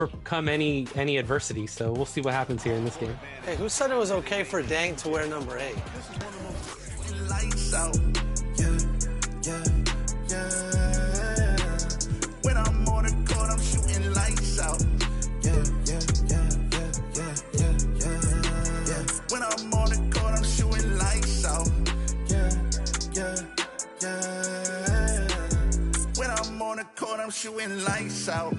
overcome any adversity. So we'll see what happens here in this game. Hey, who said it was okay for Dang to wear number 8? Lights out. Yeah, yeah, yeah. When I'm on the court, I'm shooting lights out. Yeah, yeah, yeah, yeah, yeah, yeah, yeah. When I'm on the court, I'm shooting lights out. Yeah, yeah, yeah. When I'm on the court, I'm shooting lights out.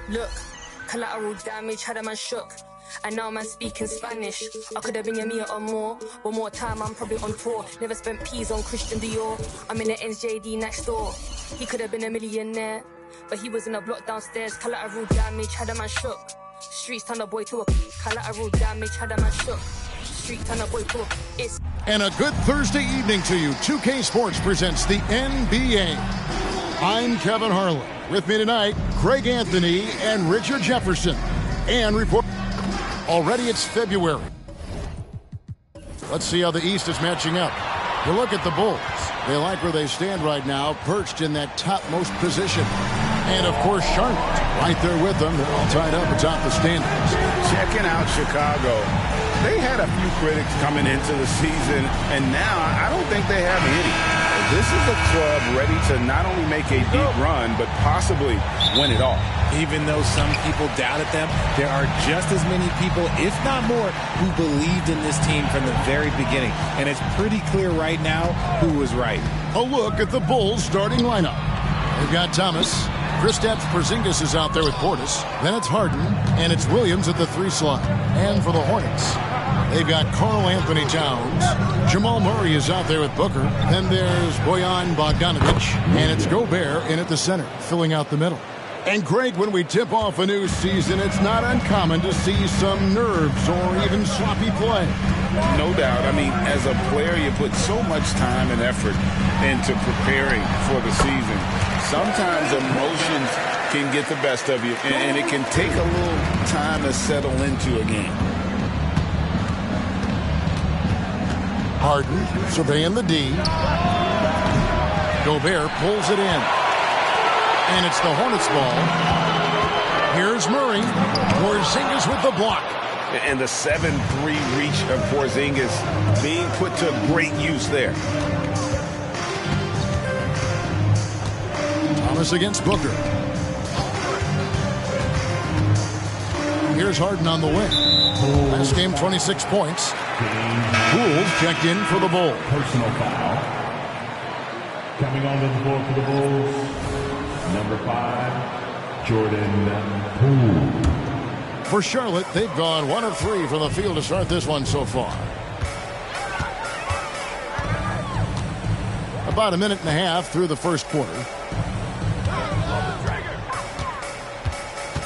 Look, collateral damage, had a man shook. And now man speaking Spanish. I could have been your Mia or more. One more time, I'm probably on tour. Never spent peas on Christian Dior. I'm in the NJD next door. He could have been a millionaire, but he was in a block downstairs. Collateral damage, had a man shook. Streets turn a boy to a collateral damage, had a man shook. Street turn a boy to a it's. And a good Thursday evening to you. 2K Sports presents the NBA. I'm Kevin Harlan. With me tonight, Greg Anthony and Richard Jefferson. And report. Already it's February. Let's see how the East is matching up. You look at the Bulls. They like where they stand right now, perched in that topmost position. And, of course, Charlotte right there with them. They're all tied up atop the standings. Checking out Chicago. They had a few critics coming into the season, and now I don't think they have any. This is a club ready to not only make a deep run, but possibly win it all. Even though some people doubted them, there are just as many people, if not more, who believed in this team from the very beginning. And it's pretty clear right now who was right. A look at the Bulls starting lineup. They've got Thomas. Kristaps Porzingis is out there with Portis. Then it's Harden, and it's Williams at the 3 slot. And for the Hornets, they've got Karl Anthony Towns. Jamal Murray is out there with Booker. Then there's Bojan Bogdanovic, and it's Gobert in at the center, filling out the middle. And Greg, when we tip off a new season, it's not uncommon to see some nerves or even sloppy play. No doubt. I mean, as a player, you put so much time and effort into preparing for the season. Sometimes emotions can get the best of you, and it can take a little time to settle into a game. Harden surveying the D. Gobert pulls it in. And it's the Hornets ball. Here's Murray. Porzingis with the block. And the 7-3 reach of Porzingis being put to great use there. Thomas against Booker. Here's Harden on the wing. Last game, 26 points. Poole's checked in for the Bulls. Personal foul. Coming onto the floor for the Bulls, number 5, Jordan Poole. For Charlotte, they've gone 1 of 3 from the field to start this one so far. About a minute and a half through the first quarter.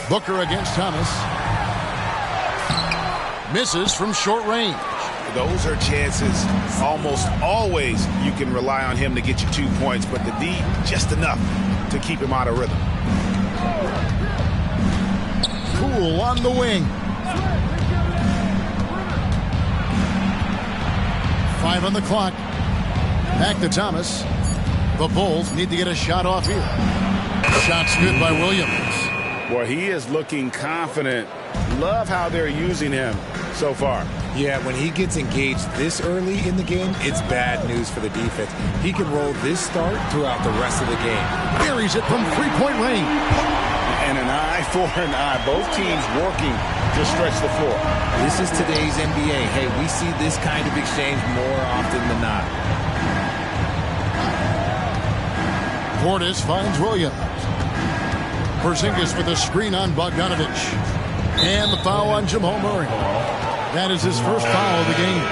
Booker against Thomas. Misses from short range. Those are chances. Almost always you can rely on him to get you 2 points, but the D just enough to keep him out of rhythm. Poole on the wing. 5 on the clock. Back to Thomas. The Bulls need to get a shot off here. Shot's good by Williams. Boy, he is looking confident. Love how they're using him so far. Yeah, when he gets engaged this early in the game, it's bad news for the defense. He can roll this start throughout the rest of the game. Buries it from 3-point range. And an eye for an eye. Both teams working to stretch the floor. This is today's NBA. Hey, we see this kind of exchange more often than not. Portis finds Williams. Porzingis with a screen on Bogdanovic. And the foul on Jamal Murray. That is his first foul of the game.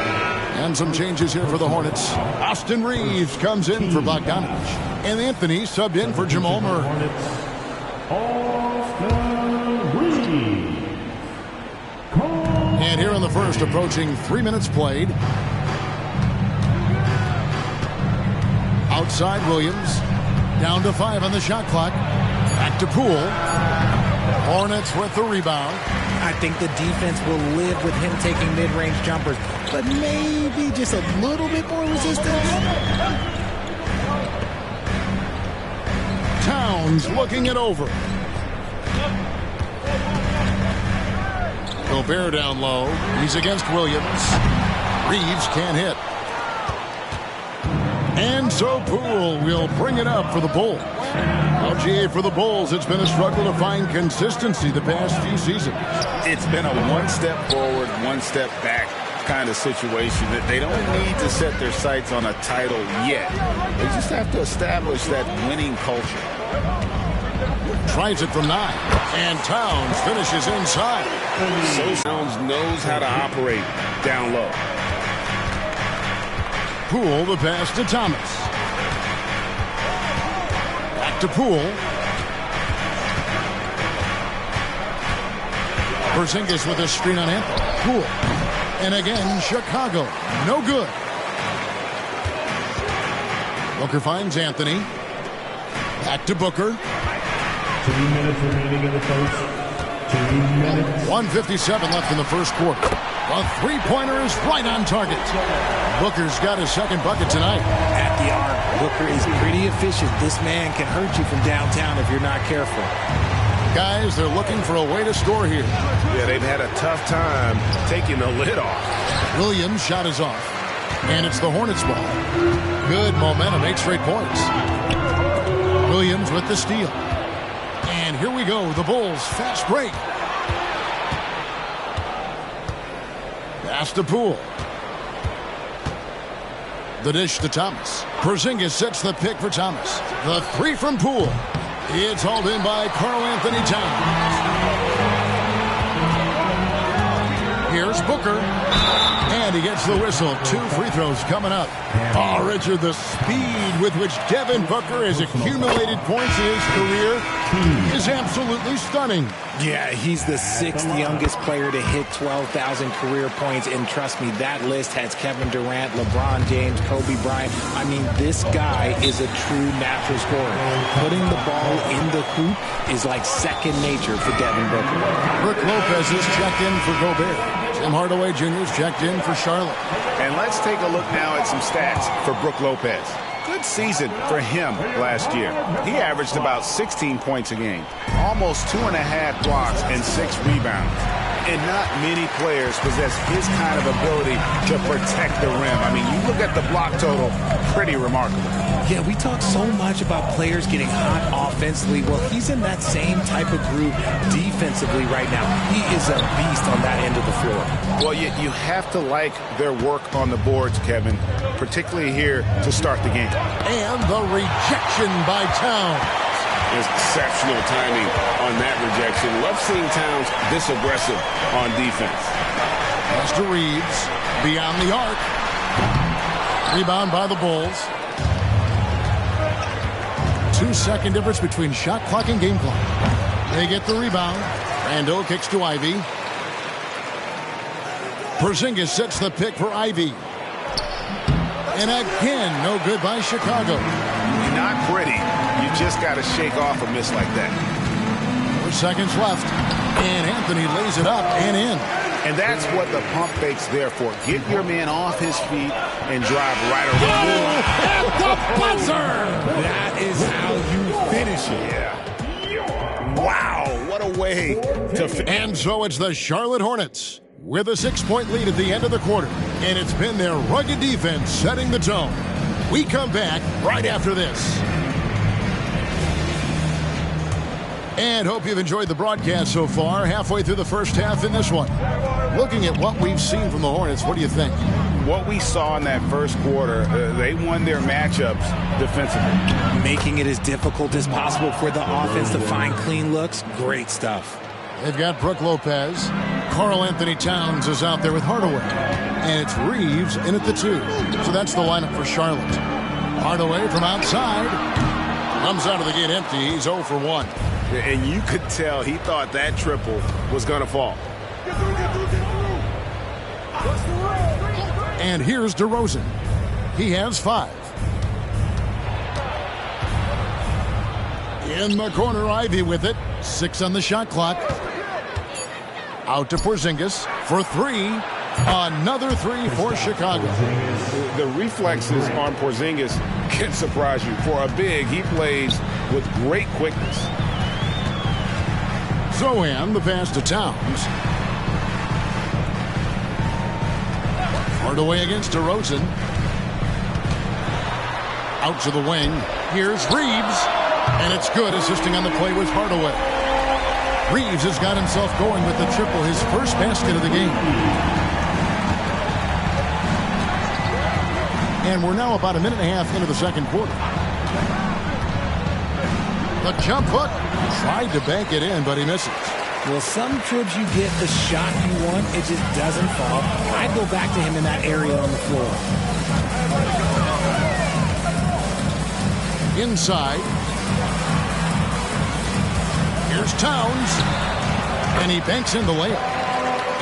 And some changes here for the Hornets. Austin Reeves comes in for Bogdanovic. And Anthony subbed in for Jamal Murray. Austin Reeves. And here in the first, approaching 3 minutes played. Outside Williams. Down to 5 on the shot clock. Back to Poole. Hornets with the rebound. I think the defense will live with him taking mid-range jumpers, but maybe just a little bit more resistance. Towns looking it over. Gobert down low. He's against Williams. Reeves can't hit. And so Poole will bring it up for the Bulls. Well, GA, for the Bulls, it's been a struggle to find consistency the past few seasons. It's been a one step forward, one step back kind of situation that they don't need to set their sights on a title yet. They just have to establish that winning culture. Tries it from 9. And Towns finishes inside. So Towns knows how to operate down low. Poole, the pass to Thomas. Back to Poole. Porzingis with a screen on Anthony. Poole. And again, Chicago. No good. Booker finds Anthony. Back to Booker. 2 minutes remaining in the first. 2 minutes. 1:57 left in the first quarter. A three-pointer is right on target. Booker's got his second bucket tonight. At the arc, Booker is pretty efficient. This man can hurt you from downtown if you're not careful. Guys, they're looking for a way to score here. Yeah, they've had a tough time taking the lid off. Williams' shot is off. And it's the Hornets' ball. Good momentum, 8 straight points. Williams with the steal. And here we go, the Bulls fast break. Pass to Poole. The dish to Thomas. Porzingis sets the pick for Thomas. The three from Poole. It's hauled in by Karl-Anthony Towns. Here's Booker. And he gets the whistle. 2 free throws coming up. Oh, Richard, the speed with which Devin Booker has accumulated points in his career is absolutely stunning. Yeah, he's the 6th youngest player to hit 12,000 career points. And trust me, that list has Kevin Durant, LeBron James, Kobe Bryant. I mean, this guy is a true natural scorer. Putting the ball in the hoop is like second nature for Devin Booker. Brook Lopez is checked in for Gobert. Tim Hardaway Jr. is checked in for Charlotte. And let's take a look now at some stats for Brook Lopez. Good season for him last year. He averaged about 16 points a game, almost 2.5 blocks and 6 rebounds. And not many players possess his kind of ability to protect the rim. I mean, you look at the block total, pretty remarkable. Yeah, we talk so much about players getting hot offensively. Well, he's in that same type of group defensively right now. He is a beast on that end of the floor. Well, you have to like their work on the boards, Kevin, particularly here to start the game. And the rejection by Towns. Exceptional timing on that rejection. Love seeing Towns this aggressive on defense. Pass to Reeves. Beyond the arc. Rebound by the Bulls. 2-second difference between shot clock and game clock. They get the rebound. Randall kicks to Ivy. Porzingis sets the pick for Ivy. And again, no good by Chicago. Not pretty. You just got to shake off a miss like that. 4 seconds left. And Anthony lays it up and in. And that's what the pump fake's there for. Get your man off his feet and drive right around. At the buzzer! That is how you finish it. Yeah. Wow, what a way to finish. And so it's the Charlotte Hornets with a 6-point lead at the end of the quarter. And it's been their rugged defense setting the tone. We come back right after this. And hope you've enjoyed the broadcast so far. Halfway through the first half in this one. Looking at what we've seen from the Hornets, what do you think? What we saw in that first quarter, they won their matchups defensively. Making it as difficult as possible for the offense to find clean looks. Great stuff. They've got Brook Lopez. Karl-Anthony Towns is out there with Hardaway. And it's Reeves in at the 2. So that's the lineup for Charlotte. Hardaway from outside. Comes out of the gate empty. He's 0 for 1. And you could tell he thought that triple was going to fall. And here's DeRozan. He has 5. In the corner, Ivy with it. 6 on the shot clock. Out to Porzingis for 3. Another 3 for Chicago. The reflexes on Porzingis can surprise you. For a big, he plays with great quickness. Zohan, the pass to Towns. Hardaway against DeRozan. Out to the wing. Here's Reeves. And it's good, assisting on the play with Hardaway. Reeves has got himself going with the triple, his first basket of the game. And we're now about a minute and a half into the second quarter. The jump hook. Tried to bank it in, but he misses. Well, some trips you get the shot you want, it just doesn't fall. I'd go back to him in that area on the floor. Inside. Here's Towns. And he banks in the layup.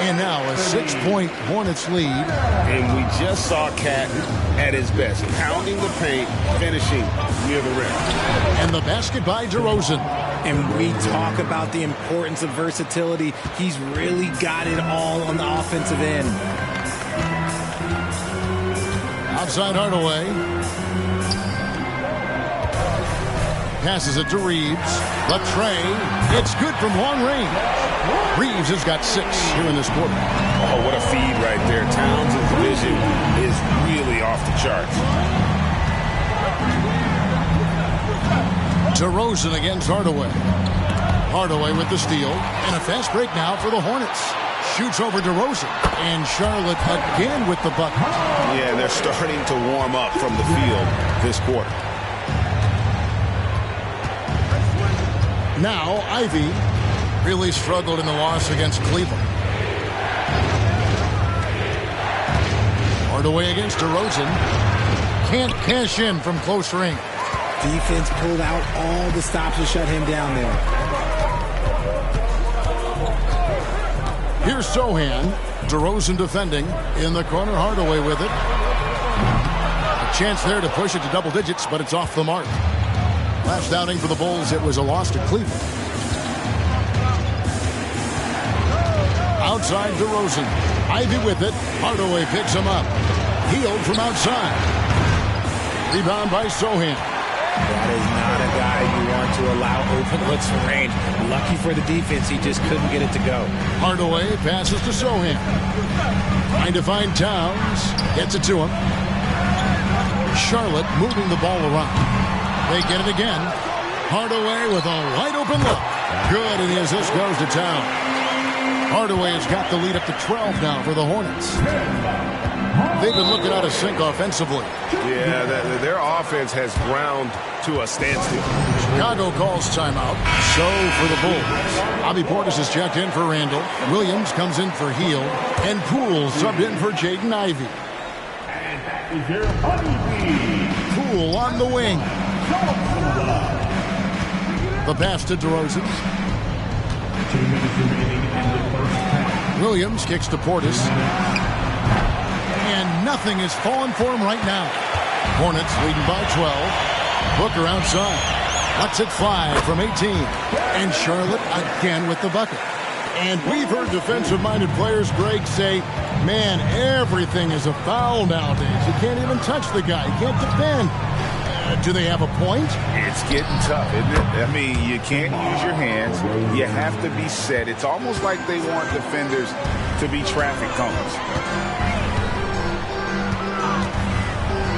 And now a 6-point Hornets lead. And we just saw Cat at his best, pounding the paint, finishing near the rim. And the basket by DeRozan. And we talk about the importance of versatility. He's really got it all on the offensive end. Outside Hardaway. Passes it to Reeves. The tray. It's good from long range. Reeves has got 6 here in this quarter. Oh, what a feed right there. Towns' vision is really off the charts. DeRozan against Hardaway. Hardaway with the steal. And a fast break now for the Hornets. Shoots over DeRozan. And Charlotte again with the bucket. Yeah, they're starting to warm up from the field this quarter. Now, Ivy really struggled in the loss against Cleveland. Hardaway against DeRozan. Can't cash in from close range. Defense pulled out all the stops to shut him down there. Here's Zohan. DeRozan defending. In the corner, Hardaway with it. A chance there to push it to double digits, but it's off the mark. Last outing for the Bulls, it was a loss to Cleveland. Outside DeRozan. Ivy with it. Hardaway picks him up. Healed from outside. Rebound by Zohan. That is not a guy you want to allow open looks from range. Lucky for the defense, he just couldn't get it to go. Hardaway passes to Zohan. Trying to find Towns. Gets it to him. Charlotte moving the ball around. They get it again. Hardaway with a wide open look. Good, and the assist goes to Towns. Hardaway has got the lead up to 12 now for the Hornets. They've been looking out of sync offensively. Yeah, their offense has ground to a standstill. Chicago calls timeout. So for the Bulls, Bobby Portis is checked in for Randall. Williams comes in for Hield. And Poole subbed in for Jaden Ivey. Poole on the wing. The pass to DeRozan. 2 minutes remaining in the first half. Williams kicks to Portis. And nothing is falling for him right now. Hornets leading by 12. Booker outside. Lets it fly from 18. And Charlotte again with the bucket. And we've heard defensive-minded players, Greg, say, man, everything is a foul nowadays. You can't even touch the guy. You can't defend. Do they have a point? It's getting tough, isn't it? I mean, you can't use your hands. You have to be set. It's almost like they want defenders to be traffic cones.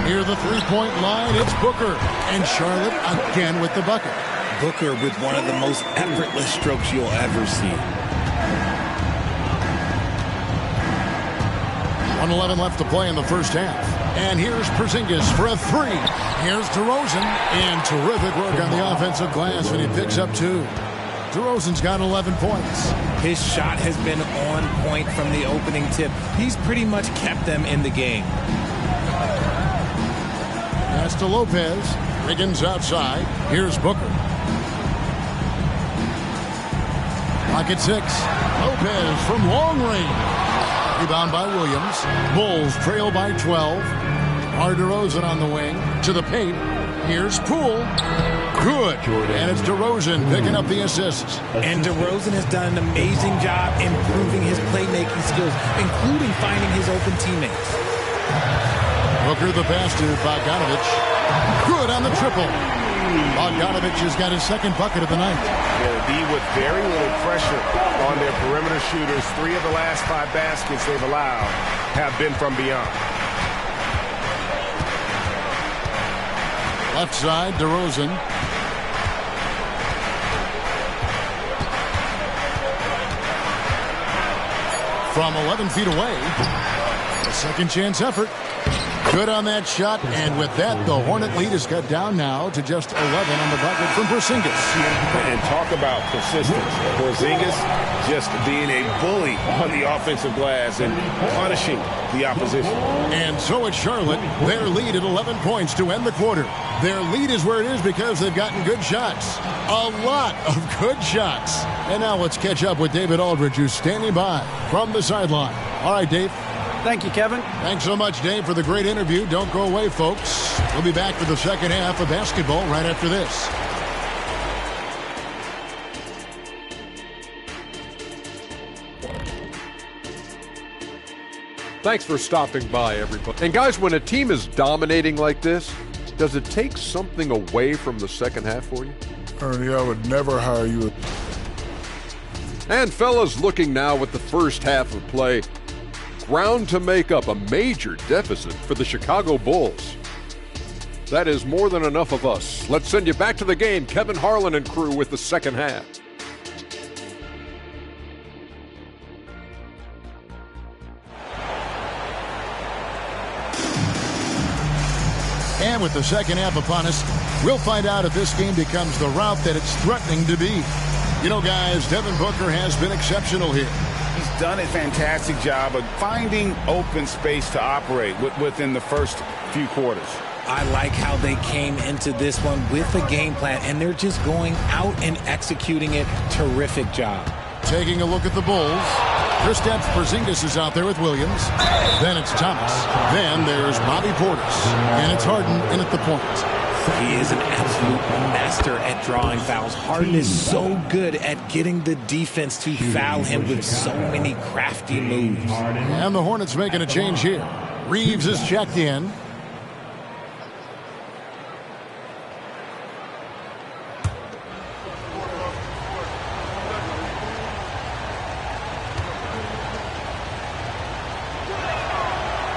Near the three-point line, it's Booker. And Charlotte again with the bucket. Booker with one of the most effortless strokes you'll ever see. 1:11 left to play in the first half. And here's Porzingis for a 3. Here's DeRozan. And terrific work on the offensive glass when he picks up 2. DeRozan's got 11 points. His shot has been on point from the opening tip. He's pretty much kept them in the game. Pass to Lopez. Wiggins outside. Here's Booker. Clock at 6. Lopez from long range. Rebound by Williams. Bulls trail by 12. DeRozan on the wing. To the paint. Here's Poole. Good. And it's DeRozan picking up the assists. And DeRozan has done an amazing job improving his playmaking skills, including finding his open teammates. Booker the pass to Bogdanovic. Good on the triple. Bogdanovic has got his second bucket of the night. They'll be with very little pressure on their perimeter shooters. 3 of the last 5 baskets they've allowed have been from beyond. Left side, DeRozan. From 11 feet away. A second chance effort. Good on that shot, and with that, the Hornet lead is cut down now to just 11 on the bucket from Porzingis. And talk about persistence. Porzingis just being a bully on the offensive glass and punishing the opposition. And so it's Charlotte. Their lead at 11 points to end the quarter. Their lead is where it is because they've gotten good shots. A lot of good shots. And now let's catch up with David Aldridge, who's standing by from the sideline. All right, Dave. Thank you, Kevin. Thanks so much, Dave, for the great interview. Don't go away, folks. We'll be back for the second half of basketball right after this. Thanks for stopping by, everybody. And guys, when a team is dominating like this, does it take something away from the second half for you? Ernie, I would never hire you. And fellas, looking now at the first half of play, ground to make up a major deficit for the Chicago Bulls. That is more than enough of us. Let's send you back to the game. Kevin Harlan and crew with the second half. And with the second half upon us, we'll find out if this game becomes the route that it's threatening to be. You know, guys, Devin Booker has been exceptional here. He's done a fantastic job of finding open space to operate within the first few quarters. I like how they came into this one with a game plan, and they're just going out and executing it. Terrific job. Taking a look at the Bulls. Kristaps Porzingis is out there with Williams. Then it's Thomas. Then there's Bobby Portis. And it's Harden in at the point. He is an absolute master at drawing fouls. Harden is so good at getting the defense to foul him with so many crafty moves. And the Hornets making a change here. Reeves is checked in.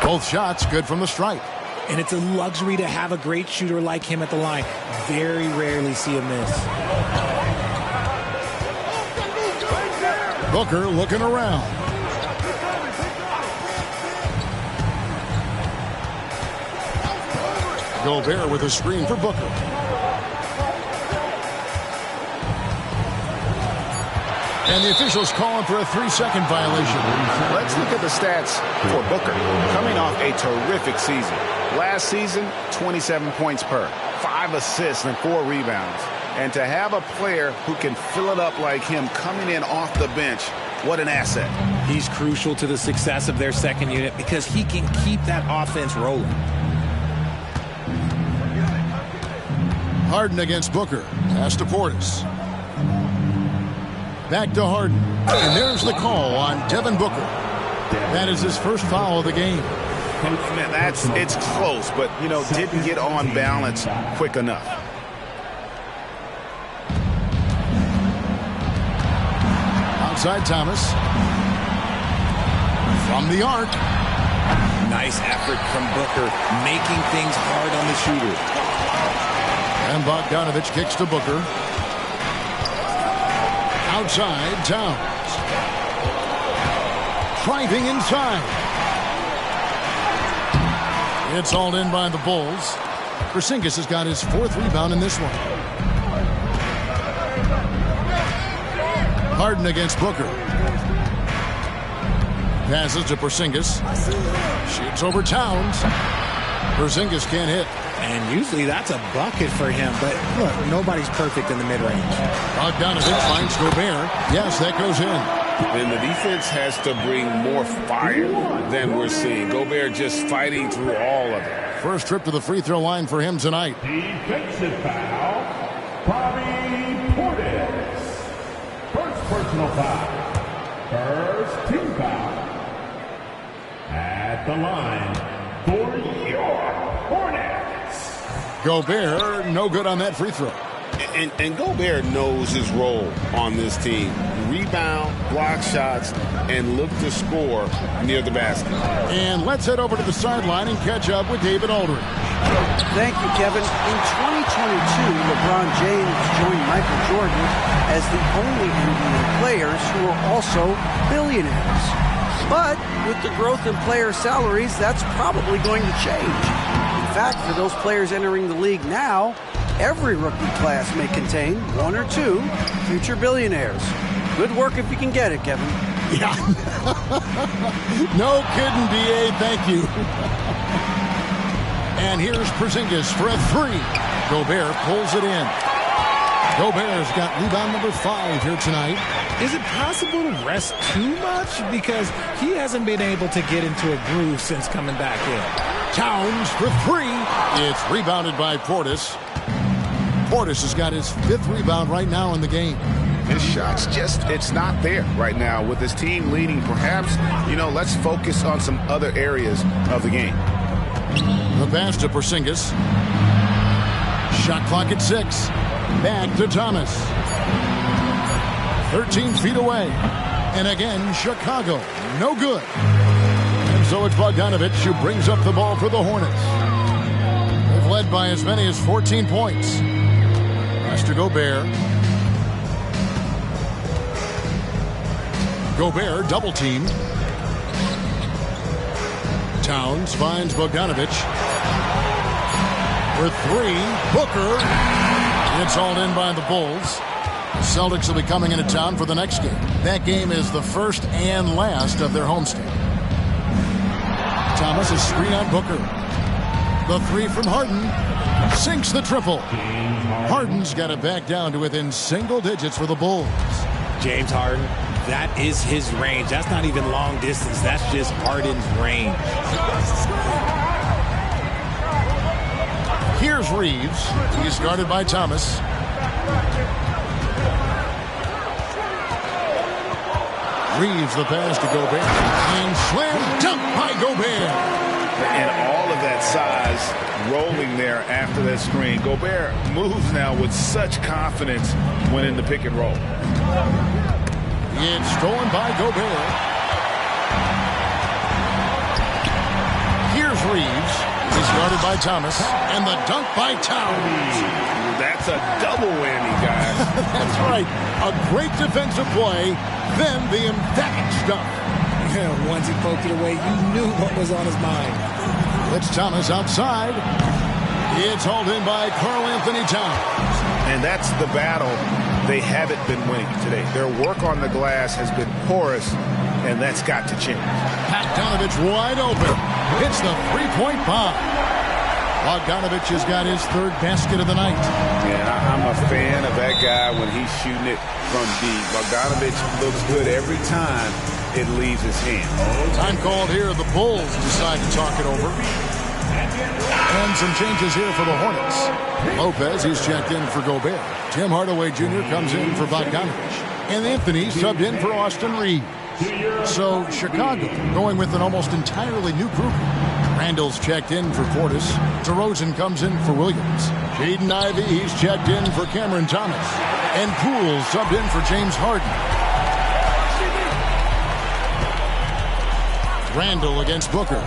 Both shots good from the stripe. And it's a luxury to have a great shooter like him at the line. Very rarely see a miss. Booker looking around. Gobert with a screen for Booker. And the officials calling for a 3-second violation. Let's look at the stats for Booker. Coming off a terrific season. Last season, 27 points per, 5 assists and 4 rebounds. And to have a player who can fill it up like him coming in off the bench, what an asset. He's crucial to the success of their second unit because he can keep that offense rolling. Harden against Booker. Pass to Portis. Back to Harden. And there's the call on Devin Booker. That is his first foul of the game. Man, it's close, but, you know, didn't get on balance quick enough. Outside Thomas. From the arc. Nice effort from Booker, making things hard on the shooter. And Bogdanovic kicks to Booker. Outside, Towns. Driving inside. It's hauled in by the Bulls. Porzingis has got his 4th rebound in this one. Harden against Booker. Passes to Porzingis. Shoots over Towns. Porzingis can't hit. And usually that's a bucket for him. But look, nobody's perfect in the mid-range. Bogdanovic finds Gobert. Yes, that goes in. And the defense has to bring more fire than we're seeing. Gobert just fighting through all of it. First trip to the free throw line for him tonight. Defensive foul, Bobby Portis. First personal foul. First team foul. At the line for your Hornets. Gobert, no good on that free throw. And Gobert knows his role on this team. Rebound, block shots, and look to score near the basket. And let's head over to the sideline and catch up with David Aldridge. Thank you, Kevin. In 2022, LeBron James joined Michael Jordan as the only NBA players who are also billionaires. But with the growth in player salaries, that's probably going to change. In fact, for those players entering the league now, every rookie class may contain one or two future billionaires. Good work if you can get it, Kevin. Yeah. No kidding, D.A. Thank you. And here's Porzingis for a three. Gobert pulls it in. Gobert's got rebound number 5 here tonight. Is it possible to rest too much? Because he hasn't been able to get into a groove since coming back in. Towns for 3. It's rebounded by Portis. Portis has got his 5th rebound right now in the game. His shot's just, it's not there right now. With his team leading, perhaps, let's focus on some other areas of the game. The pass to Porzingis. Shot clock at 6. Back to Thomas. 13 feet away. And again, Chicago. No good. And so it's Bogdanovic who brings up the ball for the Hornets. They've led by as many as 14 points. Pass to Gobert. Gobert double teamed. Towns finds Bogdanovic. For 3, Booker. It's hauled in by the Bulls. The Celtics will be coming into town for the next game. That game is the first and last of their homestand. Thomas is screen on Booker. The 3 from Harden. Sinks the triple. Harden's got it back down to within single digits for the Bulls. James Harden, that is his range. That's not even long distance. That's just Harden's range. Here's Reeves. He's guarded by Thomas. Reeves the pass to Gobert. And slam dunk by Gobert. And all of that size rolling there after that screen. Gobert moves now with such confidence when in the pick and roll. It's stolen by Gobert. Here's Reeves. He's guarded by Thomas. And the dunk by Towns. That's a double whammy, guys. That's right. A great defensive play. Then the emphatic stuff. Once he poked it away, you knew what was on his mind. It's Thomas outside. It's hauled in by Karl Anthony Towns. And that's the battle they haven't been winning today. Their work on the glass has been porous, and that's got to change. Bogdanovic wide open. Hits the three-point bomb. Bogdanovic has got his 3rd basket of the night. And I'm a fan of that guy when he's shooting it from deep. Bogdanovic looks good every time it leaves his hand. Time called here. The Bulls decide to talk it over. And some changes here for the Hornets. Lopez, he's checked in for Gobert. Tim Hardaway Jr. comes in for Bogdanovic. And Anthony subbed in for Austin Reeves. So Chicago going with an almost entirely new group. Randall's checked in for Portis. DeRozan comes in for Williams. Jaden Ivey, he's checked in for Cameron Thomas. And Poole subbed in for James Harden. Randall against Booker.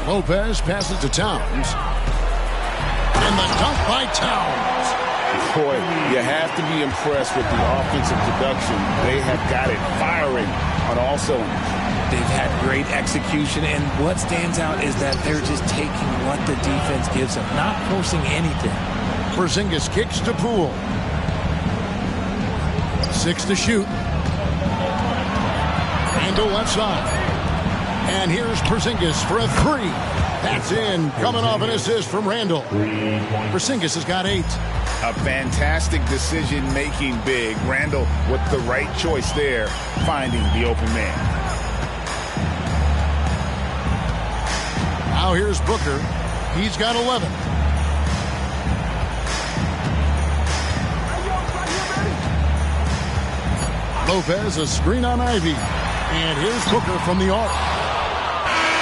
Lopez passes to Towns. And the dunk by Towns. Boy, you have to be impressed with the offensive production. They have got it firing on all cylinders. They've had great execution, and what stands out is that they're just taking what the defense gives them, not forcing anything. Porzingis kicks to Poole. 6 to shoot. Randall left side. And here's Porzingis for a three. That's in. Coming off an assist from Randall. Porzingis has got 8. A fantastic decision-making big. Randall with the right choice there, finding the open man. Now here's Booker. He's got 11. Lopez, a screen on Ivy. And here's Booker from the arc.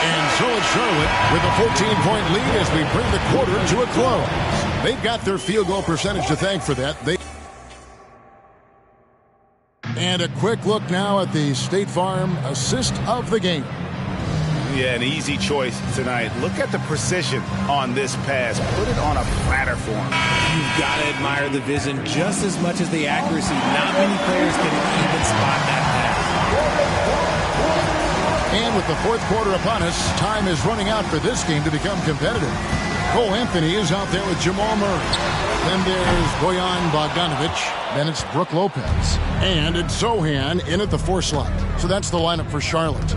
And so it's Charlotte with a 14-point lead as we bring the quarter to a close. They've got their field goal percentage to thank for that. And a quick look now at the State Farm assist of the game. Yeah, an easy choice tonight. Look at the precision on this pass. Put it on a platter for him. You've got to admire the vision just as much as the accuracy. Not many players can even spot that pass. And with the fourth quarter upon us, time is running out for this game to become competitive. Cole Anthony is out there with Jamal Murray. Then there's Bojan Bogdanovic. Then it's Brook Lopez. And it's Zohan in at the 4 slot. So that's the lineup for Charlotte.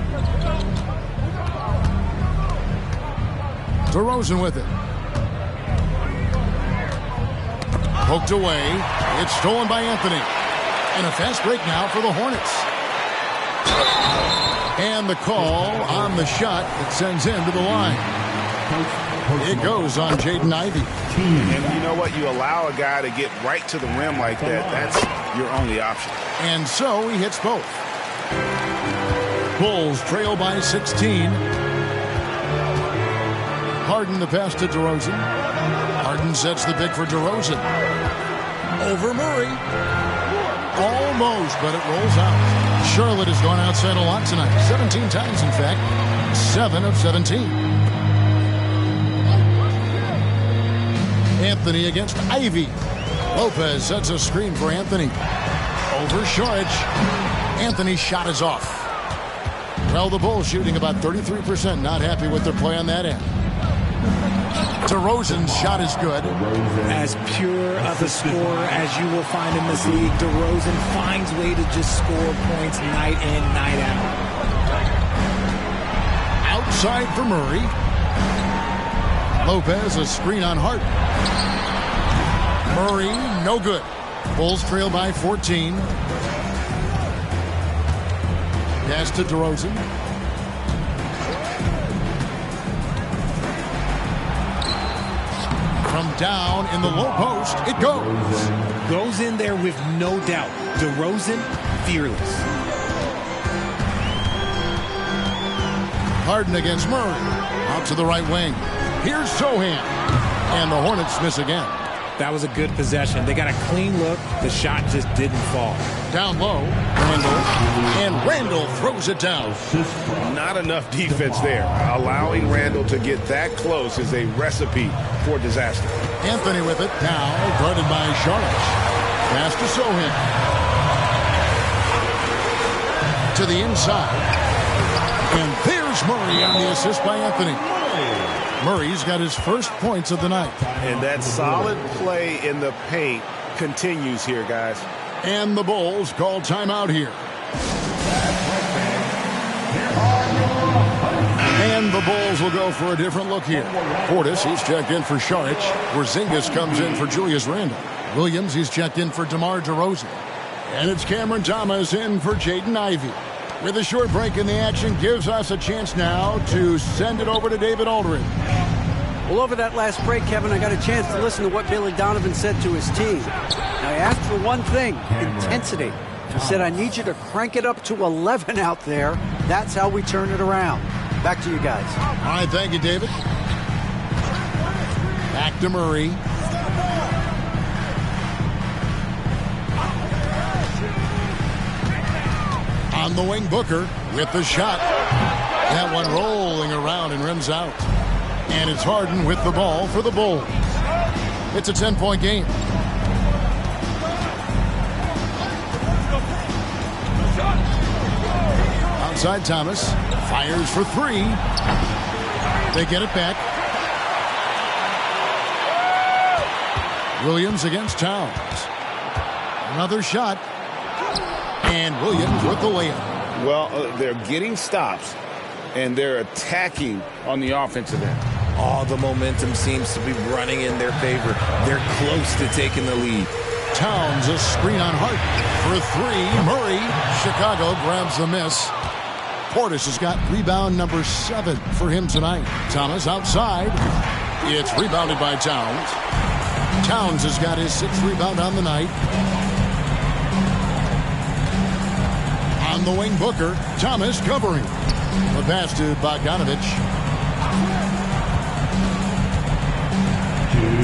DeRozan with it. Poked away. It's stolen by Anthony. And a fast break now for the Hornets. And the call on the shot that sends him to the line. It goes on Jaden Ivey. And you know what? You allow a guy to get right to the rim like that. That's your only option. And so he hits both. Bulls trail by 16. Harden the pass to DeRozan. Harden sets the pick for DeRozan. Over Murray. Almost, but it rolls out. Charlotte has gone outside a lot tonight. 17 times, in fact. 7 of 17. Anthony against Ivy. Lopez sets a screen for Anthony. Over Saric. Anthony's shot is off. Well, the Bulls shooting about 33%. Not happy with their play on that end. DeRozan's shot is good. As pure of a scorer as you will find in this league, DeRozan finds way to just score points night in, night out. Outside for Murray. Lopez, a screen on Harden. Murray, no good. Bulls trail by 14. Pass to DeRozan. From down in the low post, it goes. Goes in there with no doubt. DeRozan, fearless. Harden against Murray. Out to the right wing. Here's Zohan. And the Hornets miss again. That was a good possession. They got a clean look. The shot just didn't fall. Down low, Randall. And Randall throws it down. Not enough defense there. Allowing Randall to get that close is a recipe for disaster. Anthony with it now, guarded by Saric. Pass to Zohan. To the inside. And there's Murray on the assist by Anthony. Murray's got his first points of the night. And that solid play in the paint continues here, guys. And the Bulls call timeout here. And the Bulls will go for a different look here. Portis, he's checked in for Saric. Porzingis comes in for Julius Randle. Williams, he's checked in for DeMar DeRozan. And it's Cameron Thomas in for Jaden Ivey. With a short break in the action, gives us a chance now to send it over to David Aldridge. Well, over that last break, Kevin, I got a chance to listen to what Billy Donovan said to his team. Now, he asked for one thing, intensity. He said, I need you to crank it up to 11 out there. That's how we turn it around. Back to you guys. All right, thank you, David. Back to Murray. On the wing, Booker with the shot. That one rolling around and rims out. And it's Harden with the ball for the Bulls. It's a 10-point game. Outside Thomas. Fires for 3. They get it back. Williams against Towns. Another shot. And Williams with the layup. Well, they're getting stops. and they're attacking on the offensive end. All the momentum seems to be running in their favor. They're close to taking the lead. Towns, a screen on Hart for three. Murray, Chicago grabs the miss. Portis has got rebound number 7 for him tonight. Thomas outside. It's rebounded by Towns. Towns has got his 6th rebound on the night. On the wing, Booker. Thomas covering. The pass to Bogdanovich.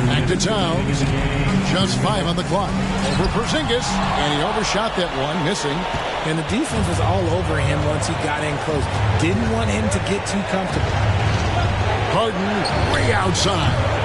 Back to Towns. Just 5 on the clock. Over Porzingis. And he overshot that one, missing. And the defense was all over him once he got in close. Didn't want him to get too comfortable. Harden way outside.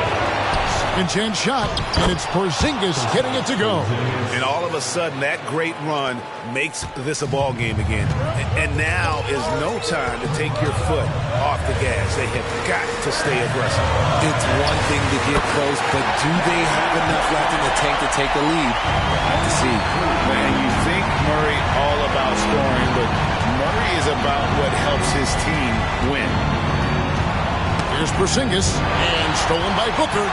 And chance shot, and it's Porzingis getting it to go. And all of a sudden, that great run makes this a ball game again. And now is no time to take your foot off the gas. They have got to stay aggressive. It's one thing to get close, but do they have enough left in the tank to take the lead? We'll have to see. Man, you think Murray all about scoring, but Murray is about what helps his team win. Here's Porzingis, and stolen by Booker.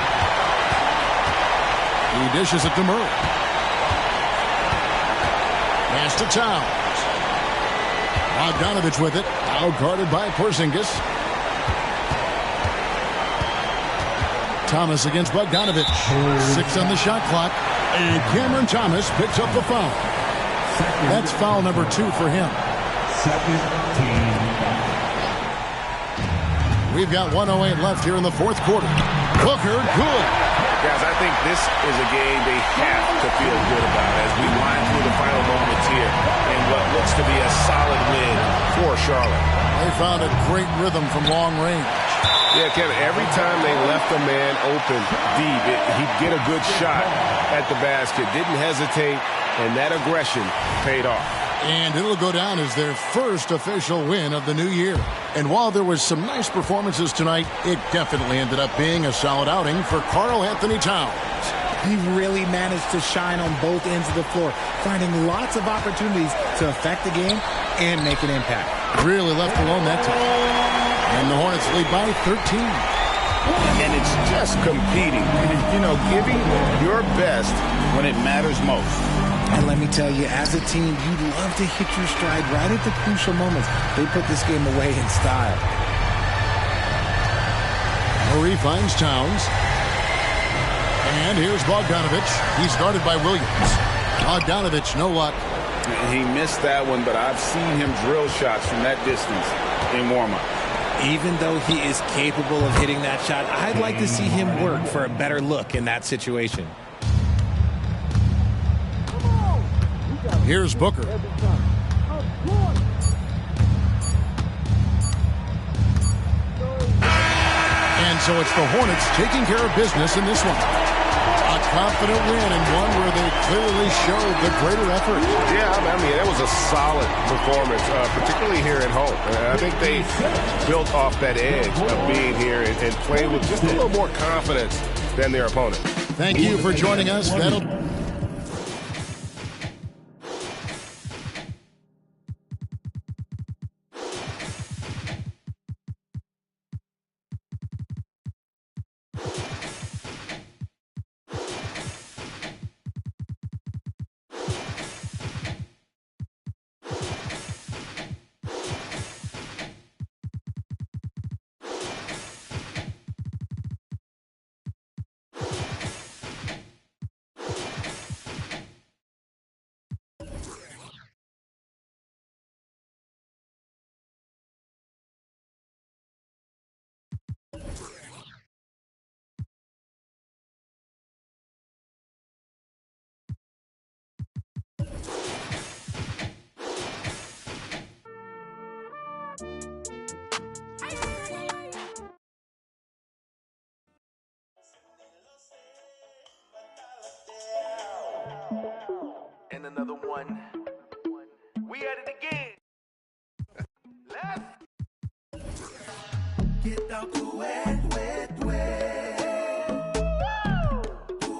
He dishes it to Murray. Pass to Towns. Bogdanovich with it. Out guarded by Porzingis. Thomas against Bogdanovich. 6 on the shot clock. And Cameron Thomas picks up the foul. That's foul number 2 for him. We've got 1:08 left here in the 4th quarter. Booker, good. Guys, I think this is a game they have to feel good about as we wind through the final moments here in what looks to be a solid win for Charlotte. They found a great rhythm from long range. Yeah, Kevin, every time they left a man open deep, he'd get a good shot at the basket. Didn't hesitate, and that aggression paid off. And it'll go down as their first official win of the new year. And while there was some nice performances tonight, it definitely ended up being a solid outing for Karl Anthony Towns. He really managed to shine on both ends of the floor, finding lots of opportunities to affect the game and make an impact. Really left alone that time. And the Hornets lead by 13. And it's just competing, giving your best when it matters most. And let me tell you, as a team, you love to hit your stride right at the crucial moments. They put this game away in style. Murray finds Towns. And here's Bogdanovich. He's guarded by Williams. Bogdanovich, no luck. He missed that one, but I've seen him drill shots from that distance in warm-up. Even though he is capable of hitting that shot, I'd like to see him work for a better look in that situation. Here's Booker. And so it's the Hornets taking care of business in this one. A confident win and one where they clearly showed the greater effort. Yeah, I mean, that was a solid performance, particularly here at home. I think they built off that edge of being here and played with just a little more confidence than their opponent. Thank you for joining us. And another one. We at it again. Left. Get out the wet, wet, wet.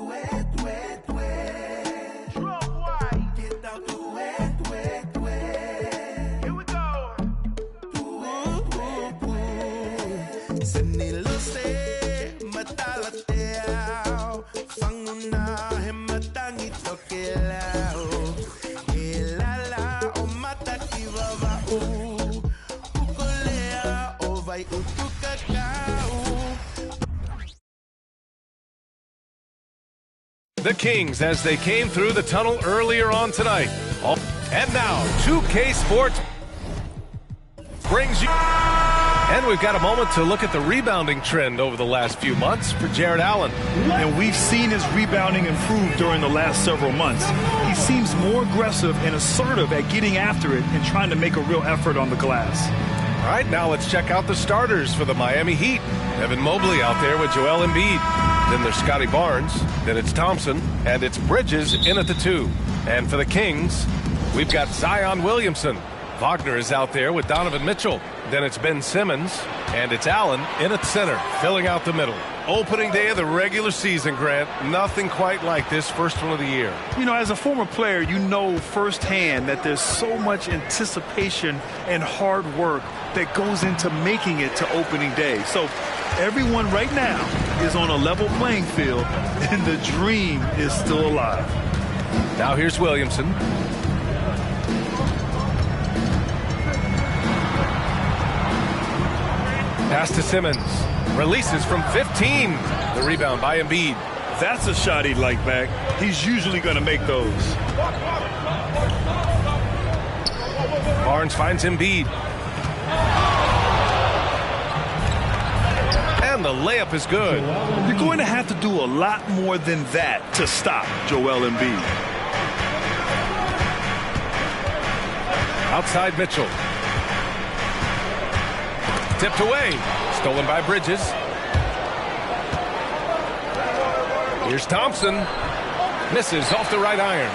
Wet, wet, wet. Drop white. Get out the wet, wet, wet. Here we go. Wet, wet, The Kings as they came through the tunnel earlier on tonight. And now, 2K Sports brings you... And we've got a moment to look at the rebounding trend over the last few months for Jared Allen. And we've seen his rebounding improve during the last several months. He seems more aggressive and assertive at getting after it and trying to make a real effort on the glass. All right, now let's check out the starters for the Miami Heat. Evan Mobley out there with Joel Embiid. Then there's Scotty Barnes. Then it's Thompson. And it's Bridges in at the 2. And for the Kings, we've got Zion Williamson. Wagner is out there with Donovan Mitchell. Then it's Ben Simmons. And it's Allen in at center, filling out the middle. Opening day of the regular season, Grant. Nothing quite like this first one of the year. You know, as a former player, you know firsthand that there's so much anticipation and hard work that goes into making it to opening day. So everyone right now is on a level playing field, and the dream is still alive. Now here's Williamson. Pass to Simmons. Releases from 15. The rebound by Embiid. That's a shot he'd like back. He's usually going to make those. Barnes finds Embiid. And the layup is good. You're going to have to do a lot more than that to stop Joel Embiid. Outside Mitchell. Tipped away. Stolen by Bridges. Here's Thompson. Misses off the right iron.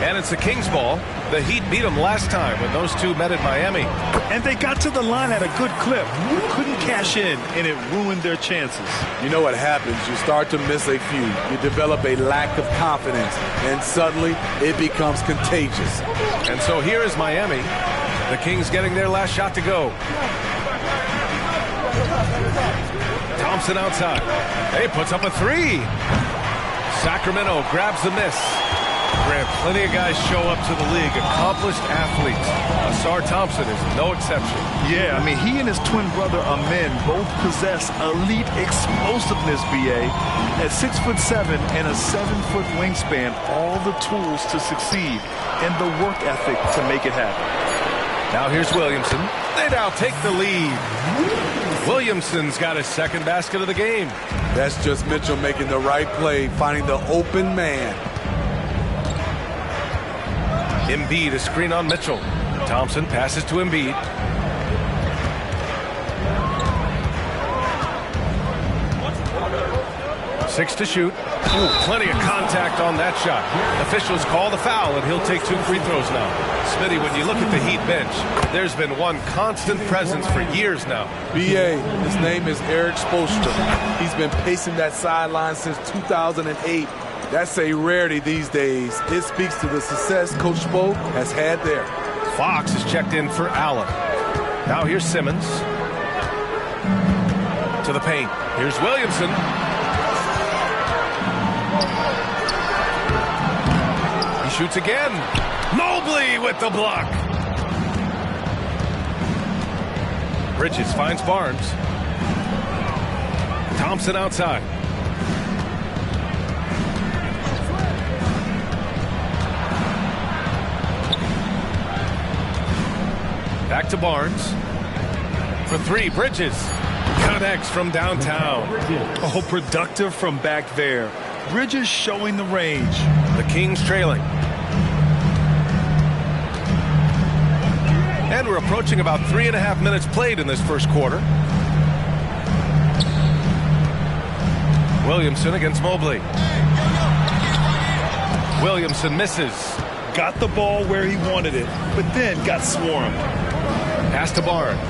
And it's the Kings ball. The Heat beat them last time when those two met at Miami. And they got to the line at a good clip. Couldn't cash in, and it ruined their chances. You know what happens? You start to miss a few. You develop a lack of confidence, and suddenly it becomes contagious. And so here is Miami. The Kings getting their last shot to go. Thompson outside. He puts up a 3. Sacramento grabs the miss. Grant, plenty of guys show up to the league, accomplished athletes. Asar Thompson is no exception. Yeah, I mean, he and his twin brother Amen both possess elite explosiveness, B.A. At 6'7" and a 7-foot wingspan, all the tools to succeed and the work ethic to make it happen. Now here's Williamson. They now take the lead. Williamson's got his second basket of the game. That's just Mitchell making the right play, finding the open man. Embiid, a screen on Mitchell. Thompson passes to Embiid. Six to shoot. Ooh, plenty of contact on that shot. Officials call the foul, and he'll take 2 free throws now. Smitty, when you look at the Heat bench, there's been one constant presence for years now. B.A., his name is Eric Spoelstra. He's been pacing that sideline since 2008. That's a rarity these days. It speaks to the success Coach Spo has had there. Fox is checked in for Allen. Now here's Simmons. To the paint. Here's Williamson. He shoots again. Mobley with the block. Bridges finds Barnes. Thompson outside. Back to Barnes. For 3, Bridges. Connects from downtown. Oh, productive from back there. Bridges showing the range. The Kings trailing. And we're approaching about 3.5 minutes played in this first quarter. Williamson against Mobley. Williamson misses. Got the ball where he wanted it, but then got swarmed. Pass to Barnes.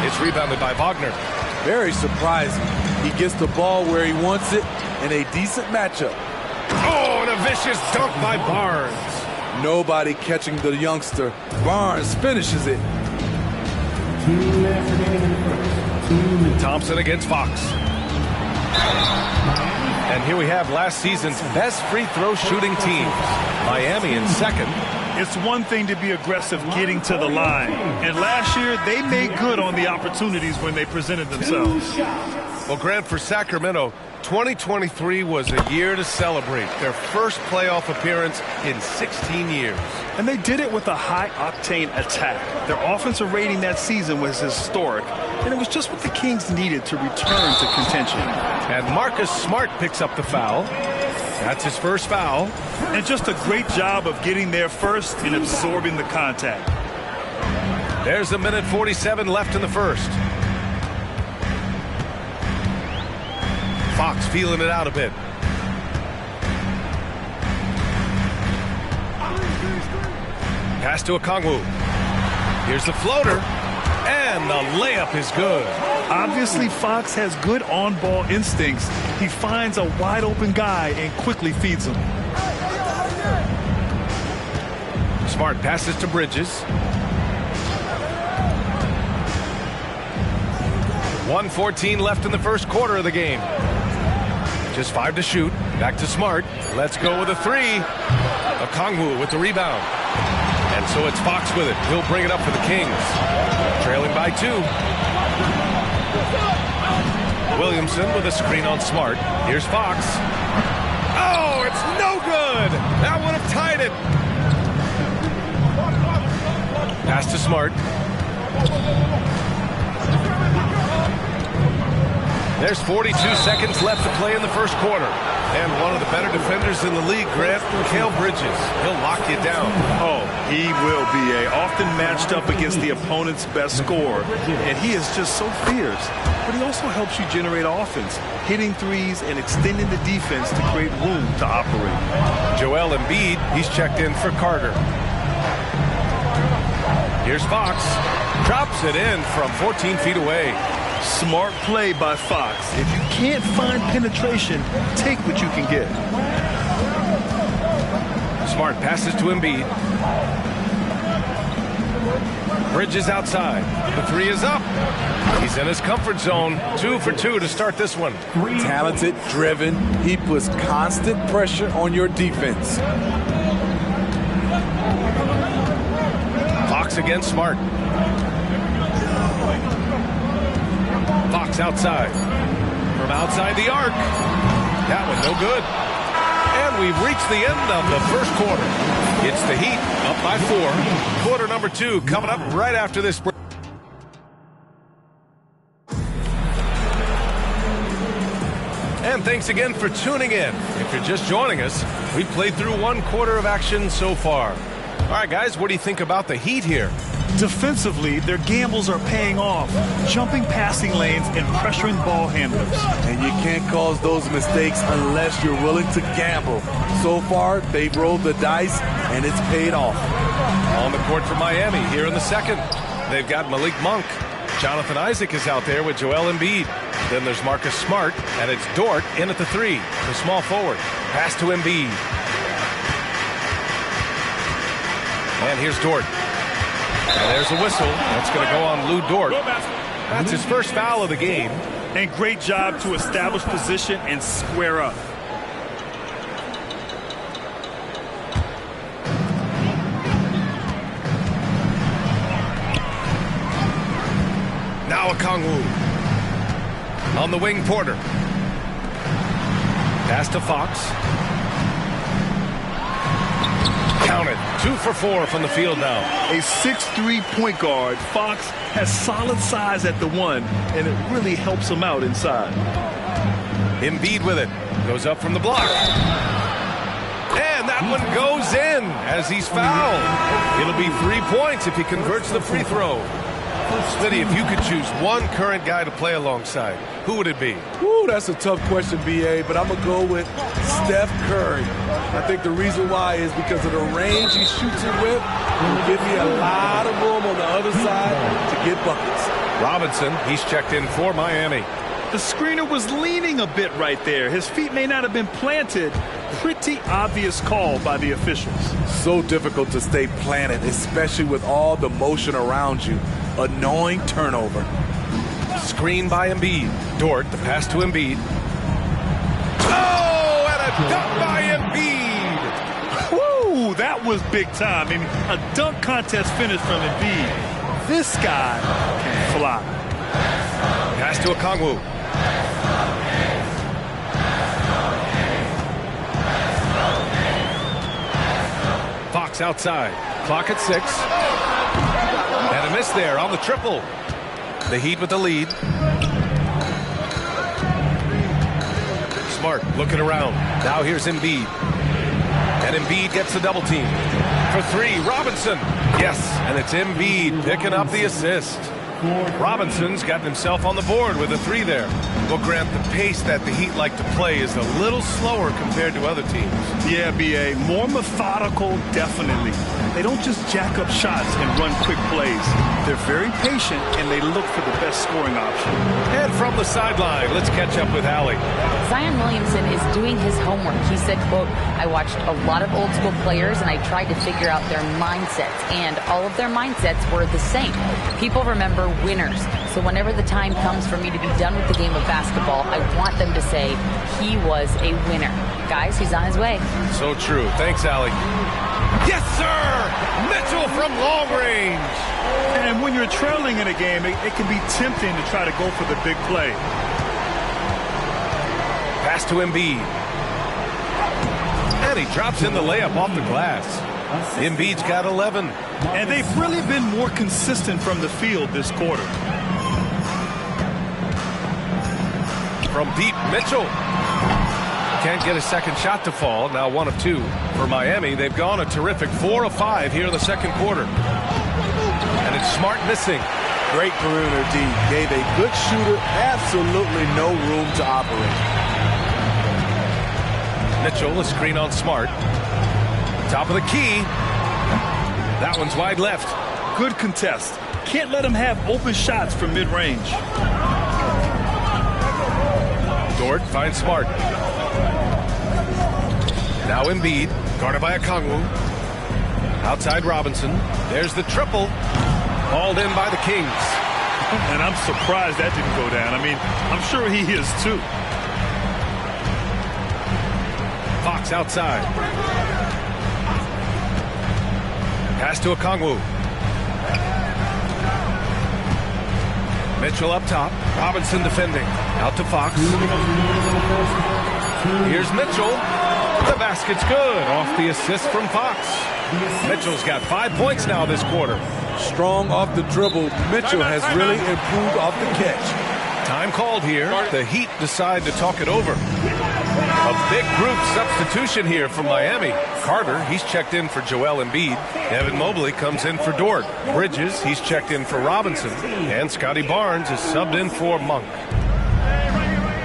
It's rebounded by Wagner. Very surprising. He gets the ball where he wants it, in a decent matchup. Oh, and a vicious dunk by Barnes. Nobody catching the youngster. Barnes finishes it. Thompson against Fox. And here we have last season's best free throw shooting team. Miami in second. It's one thing to be aggressive getting to the line. And last year, they made good on the opportunities when they presented themselves. Well, Grant, for Sacramento, 2023 was a year to celebrate. Their first playoff appearance in 16 years. And they did it with a high-octane attack. Their offensive rating that season was historic, and it was just what the Kings needed to return to contention. And Marcus Smart picks up the foul. That's his first foul. And just a great job of getting there first and absorbing the contact. There's a minute 47 left in the first. Fox feeling it out a bit. Pass to Okongwu. Here's the floater. And the layup is good. Obviously, Fox has good on-ball instincts. He finds a wide-open guy and quickly feeds him. Smart passes to Bridges. 1:14 left in the first quarter of the game. Just 5 to shoot. Back to Smart. Let's go with a 3. Okongwu with the rebound. And so it's Fox with it. He'll bring it up for the Kings. Trailing by 2. Williamson with a screen on Smart. Here's Fox. Oh, it's no good. That would have tied it. Pass to Smart. There's 42 seconds left to play in the first quarter. And one of the better defenders in the league, Grant, Mikal Bridges. He'll lock you down. Oh, he will be often matched up against the opponent's best scorer. And he is just so fierce. But he also helps you generate offense, hitting threes and extending the defense to create room to operate. Joel Embiid, he's checked in for Carter. Here's Fox. Drops it in from 14 feet away. Smart play by Fox. If you can't find penetration, take what you can get. Smart passes to Embiid. Bridges outside. The 3 is up. He's in his comfort zone. 2 for 2 to start this one. Talented, driven. He puts constant pressure on your defense. Fox against Smart. Fox outside. From outside the arc. That one no good. And we've reached the end of the first quarter. It's the Heat up by 4. Quarter number 2 coming up right after this break. And thanks again for tuning in. If you're just joining us, we've played through 1 quarter of action so far. All right, guys, what do you think about the Heat here? Defensively, their gambles are paying off, jumping passing lanes and pressuring ball handlers. And you can't cause those mistakes unless you're willing to gamble. So far, they've rolled the dice, and it's paid off. On the court for Miami here in the second. They've got Malik Monk. Jonathan Isaac is out there with Joel Embiid. Then there's Marcus Smart, and it's Dort in at the 3, the small forward. Pass to Embiid. And here's Dort. And there's a whistle. That's going to go on Lou Dort. That's his first foul of the game. And great job to establish position and square up. Now Okongwu. On the wing, Porter. Pass to Fox. Count it. 2 for 4 from the field now. A 6'3" point guard, Fox has solid size at the 1, and it really helps him out inside. Embiid with it. Goes up from the block. And that one goes in as he's fouled. It'll be 3 points if he converts the free throw. Smitty, if you could choose one current guy to play alongside, who would it be? Ooh, that's a tough question, B.A., but I'm going to go with Steph Curry. I think the reason why is because of the range he shoots it with. He will give me a lot of room on the other side to get buckets. Robinson, he's checked in for Miami. The screener was leaning a bit right there. His feet may not have been planted. Pretty obvious call by the officials. So difficult to stay planted, especially with all the motion around you. Annoying turnover. Screen by Embiid. Dort, the pass to Embiid. Oh, and a dunk by Embiid. Woo, that was big time. I mean, a dunk contest finish from Embiid. This guy can fly. Pass to Okongwu. Fox outside. Clock at 6. And a miss there on the triple. The Heat with the lead. Smart looking around. Now here's Embiid. And Embiid gets the double team. For 3, Robinson. Yes, and it's Embiid picking up the assist. Robinson's gotten himself on the board with a 3 there. Well, Grant, the pace that the Heat like to play is a little slower compared to other teams. Yeah, B.A. More methodical, definitely. They don't just jack up shots and run quick plays. They're very patient, and they look for the best scoring option. And from the sideline, let's catch up with Allie. Zion Williamson is doing his homework. He said, quote, "I watched a lot of old school players and I tried to figure out their mindsets, and all of their mindsets were the same. People remember winners. So whenever the time comes for me to be done with the game of basketball, I want them to say he was a winner." Guys, he's on his way. So true. Thanks, Allie. Yes, sir! Mitchell from long range. And when you're trailing in a game, it can be tempting to try to go for the big play. Pass to Embiid. And he drops in the layup off the glass. Embiid's got 11. And they've really been more consistent from the field this quarter. From deep, Mitchell. Can't get a second shot to fall. Now 1 of 2 for Miami. They've gone a terrific 4 of 5 here in the second quarter. And it's Smart missing. Great perimeter D. Gave a good shooter absolutely no room to operate. Mitchell, a screen on Smart. Top of the key. That one's wide left. Good contest. Can't let him have open shots from mid-range. Dort finds Smart. Now Embiid, guarded by Okongwu. Outside Robinson. There's the triple. Hauled in by the Kings. And I'm surprised that didn't go down. I mean, I'm sure he is too. Fox outside. Pass to Okongwu. Mitchell up top. Robinson defending. Out to Fox. Here's Mitchell. The basket's good. Off the assist from Fox. Mitchell's got 5 points now this quarter. Strong off the dribble. Mitchell has really improved off the catch. Time called here. The Heat decide to talk it over. A big group substitution here from Miami. Carter, he's checked in for Joel Embiid. Evan Mobley comes in for Dort. Bridges, he's checked in for Robinson. And Scotty Barnes is subbed in for Monk.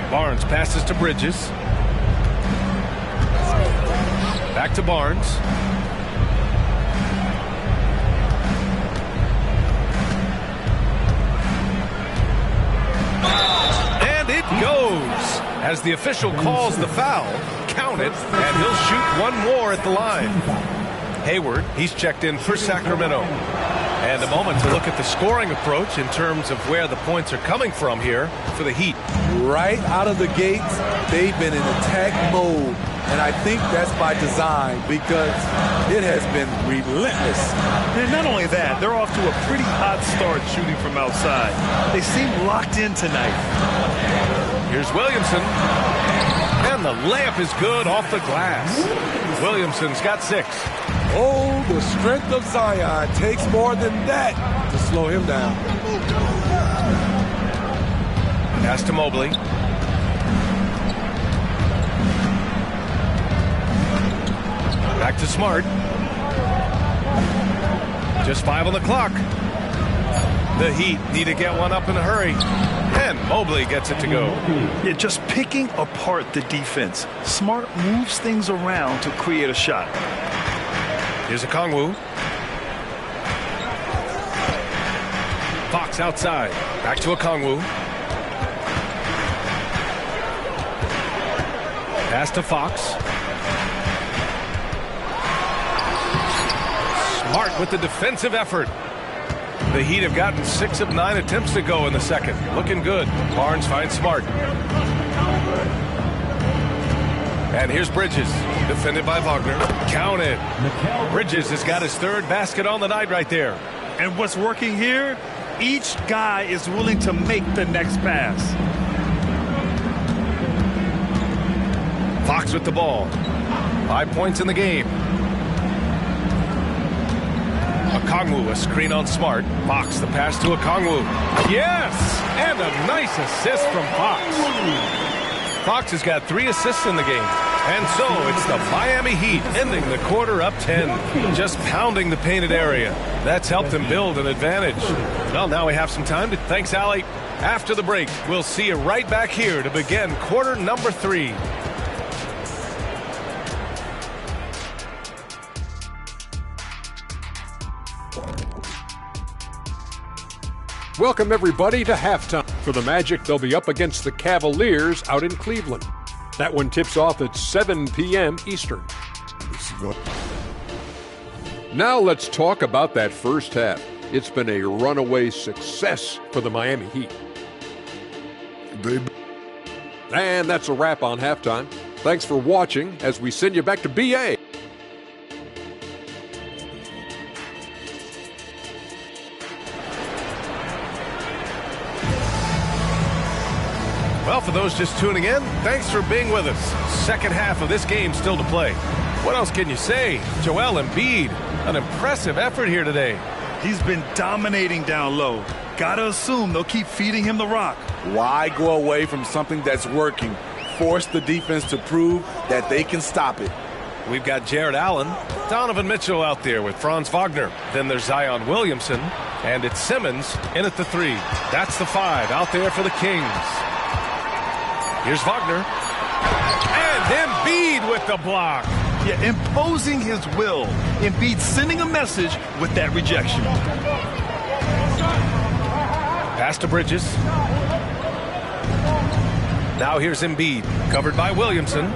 Barnes passes to Bridges. Back to Barnes. And it goes. As the official calls the foul, count it, and he'll shoot one more at the line. Hayward, he's checked in for Sacramento. And a moment to look at the scoring approach in terms of where the points are coming from here for the Heat. Right out of the gates, they've been in attack mode. And I think that's by design because it has been relentless. And not only that, they're off to a pretty hot start shooting from outside. They seem locked in tonight. Here's Williamson. And the layup is good off the glass. Williamson's got 6. Oh, the strength of Zion takes more than that to slow him down. Pass to Mobley. Back to Smart. Just 5 on the clock. The Heat need to get one up in a hurry. And Mobley gets it to go. Yeah, just picking apart the defense. Smart moves things around to create a shot. Here's Okongwu. Fox outside. Back to Okongwu. Pass to Fox. Smart with the defensive effort. The Heat have gotten 6 of 9 attempts to go in the second. Looking good. Barnes finds Smart. And here's Bridges, defended by Wagner. Counted. Bridges has got his 3rd basket on the night right there. And what's working here, each guy is willing to make the next pass. Fox with the ball. 5 points in the game. Okongwu, a screen on Smart. Fox, the pass to Okongwu. Yes! And a nice assist from Fox. Fox has got 3 assists in the game. And so it's the Miami Heat ending the quarter up 10. Just pounding the painted area. That's helped them build an advantage. Well, now we have some time. Thanks, Allie. After the break, we'll see you right back here to begin quarter number 3. Welcome, everybody, to halftime. For the Magic, they'll be up against the Cavaliers out in Cleveland. That one tips off at 7 p.m. Eastern. Now let's talk about that first half. It's been a runaway success for the Miami Heat. And that's a wrap on halftime. Thanks for watching as we send you back to BA. Well, for those just tuning in, thanks for being with us. Second half of this game still to play. What else can you say? Joel Embiid, an impressive effort here today. He's been dominating down low. Gotta assume they'll keep feeding him the rock. Why go away from something that's working? Force the defense to prove that they can stop it. We've got Jared Allen, Donovan Mitchell out there with Franz Wagner. Then there's Zion Williamson, and it's Simmons in at the 3. That's the 5 out there for the Kings. Here's Wagner. And Embiid with the block. Yeah, imposing his will. Embiid sending a message with that rejection. Pass to Bridges. Now here's Embiid, covered by Williamson.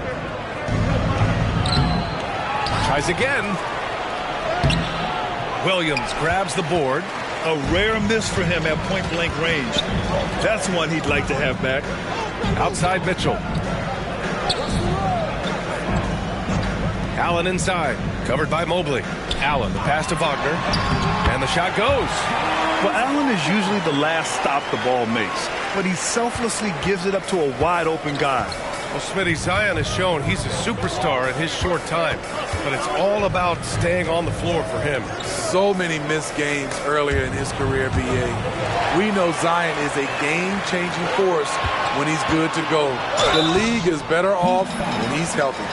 Tries again. Williams grabs the board. A rare miss for him at point-blank range. That's one he'd like to have back. Outside Mitchell. Allen inside, covered by Mobley. Allen, the pass to Wagner, and the shot goes. Well, Allen is usually the last stop the ball makes, but he selflessly gives it up to a wide-open guy. Well, Smitty, Zion has shown he's a superstar in his short time, but it's all about staying on the floor for him. So many missed games earlier in his career, BA. We know Zion is a game-changing force when he's good to go. The league is better off when he's healthy.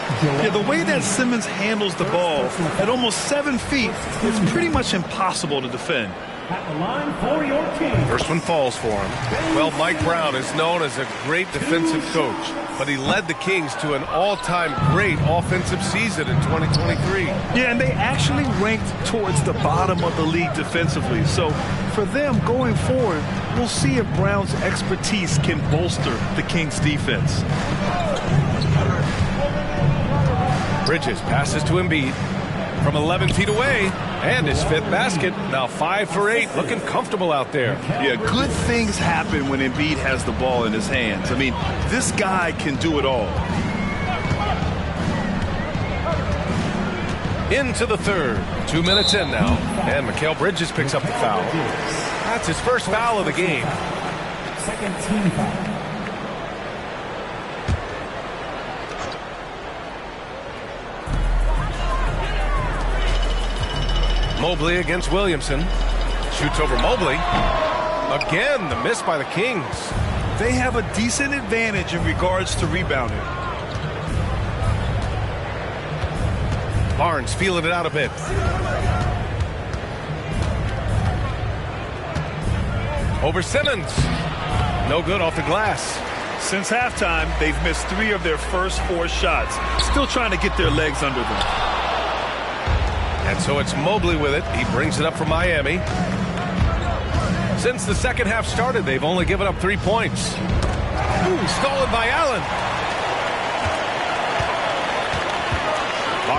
Yeah, the way that Simmons handles the ball at almost 7 feet, it's pretty much impossible to defend. At the line for your team. First one falls for him. Well, Mike Brown is known as a great defensive coach, but he led the Kings to an all-time great offensive season in 2023. Yeah, and they actually ranked towards the bottom of the league defensively. So for them going forward, we'll see if Brown's expertise can bolster the Kings' defense. Bridges passes to Embiid from 11 feet away, and his 5th basket. Now 5 for 8, looking comfortable out there. Yeah, good things happen when Embiid has the ball in his hands. I mean, this guy can do it all. Into the 3rd. 2 minutes in now, and Mikal Bridges picks up the foul. That's his first foul of the game. Second team foul. Mobley against Williamson. Shoots over Mobley. Again, the miss by the Kings. They have a decent advantage in regards to rebounding. Barnes feeling it out a bit. Over Simmons. No good off the glass. Since halftime, they've missed 3 of their first 4 shots. Still trying to get their legs under them. And so it's Mobley with it. He brings it up for Miami. Since the second half started, they've only given up 3 points. Ooh, stolen by Allen.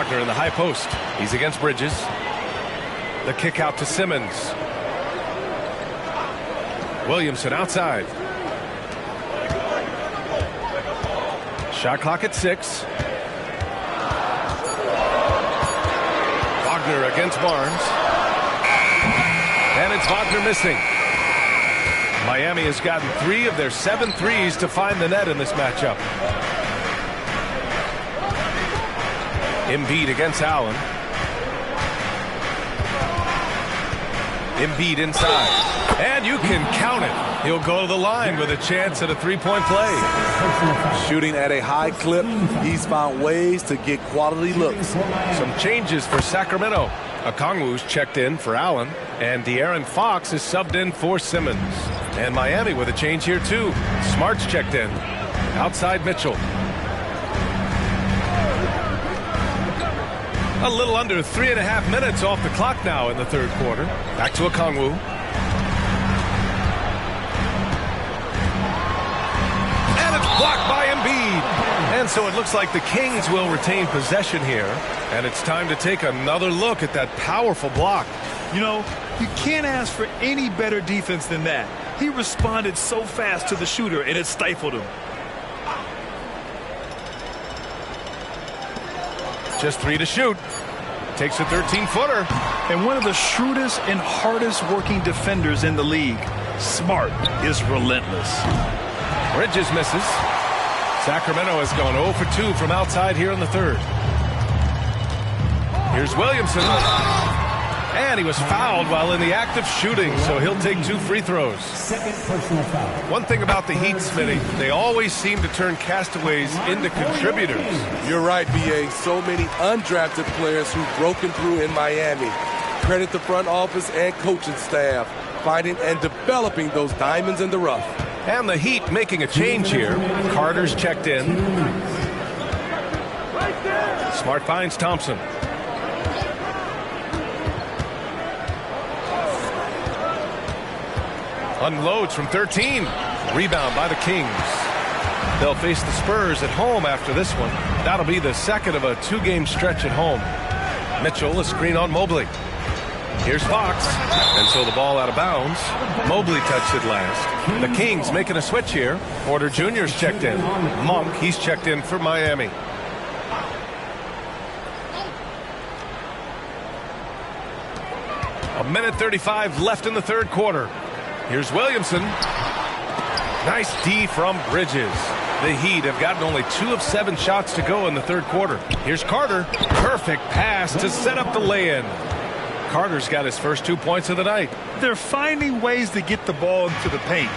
Wagner in the high post. He's against Bridges. The kick out to Simmons. Williamson outside. Shot clock at 6. Wagner against Barnes. And it's Wagner missing. Miami has gotten 3 of their 7 threes to find the net in this matchup. Embiid against Allen. Embiid inside. And you can count it. He'll go to the line with a chance at a three-point play. Shooting at a high clip, he's found ways to get quality looks. Some changes for Sacramento. Okongwu's checked in for Allen, and De'Aaron Fox is subbed in for Simmons. And Miami with a change here too. Smart's checked in. Outside Mitchell. A little under 3.5 minutes off the clock now in the third quarter. Back to Okongwu. And it's blocked by Embiid. And so it looks like the Kings will retain possession here. And it's time to take another look at that powerful block. You know, you can't ask for any better defense than that. He responded so fast to the shooter, and it stifled him. Just 3 to shoot. Takes a 13-footer. And one of the shrewdest and hardest working defenders in the league. Smart is relentless. Bridges misses. Sacramento has gone 0 for 2 from outside here in the third. Here's Williamson. And he was fouled while in the act of shooting, so he'll take 2 free throws. Second personal foul. One thing about the Heat, Smitty, they always seem to turn castaways into contributors. You're right, B.A. So many undrafted players who've broken through in Miami. Credit the front office and coaching staff, finding and developing those diamonds in the rough. And the Heat making a change here. Carter's checked in. Smart finds Thompson. Unloads from 13. Rebound by the Kings. They'll face the Spurs at home after this one. That'll be the second of a 2-game stretch at home. Mitchell, a screen on Mobley. Here's Fox. And so the ball out of bounds. Mobley touched it last. The Kings making a switch here. Porter Jr.'s checked in. Monk, he's checked in for Miami. A minute 35 left in the third quarter. Here's Williamson. Nice D from Bridges. The Heat have gotten only 2 of 7 shots to go in the third quarter. Here's Carter. Perfect pass to set up the lay-in. Carter's got his first 2 points of the night. They're finding ways to get the ball into the paint.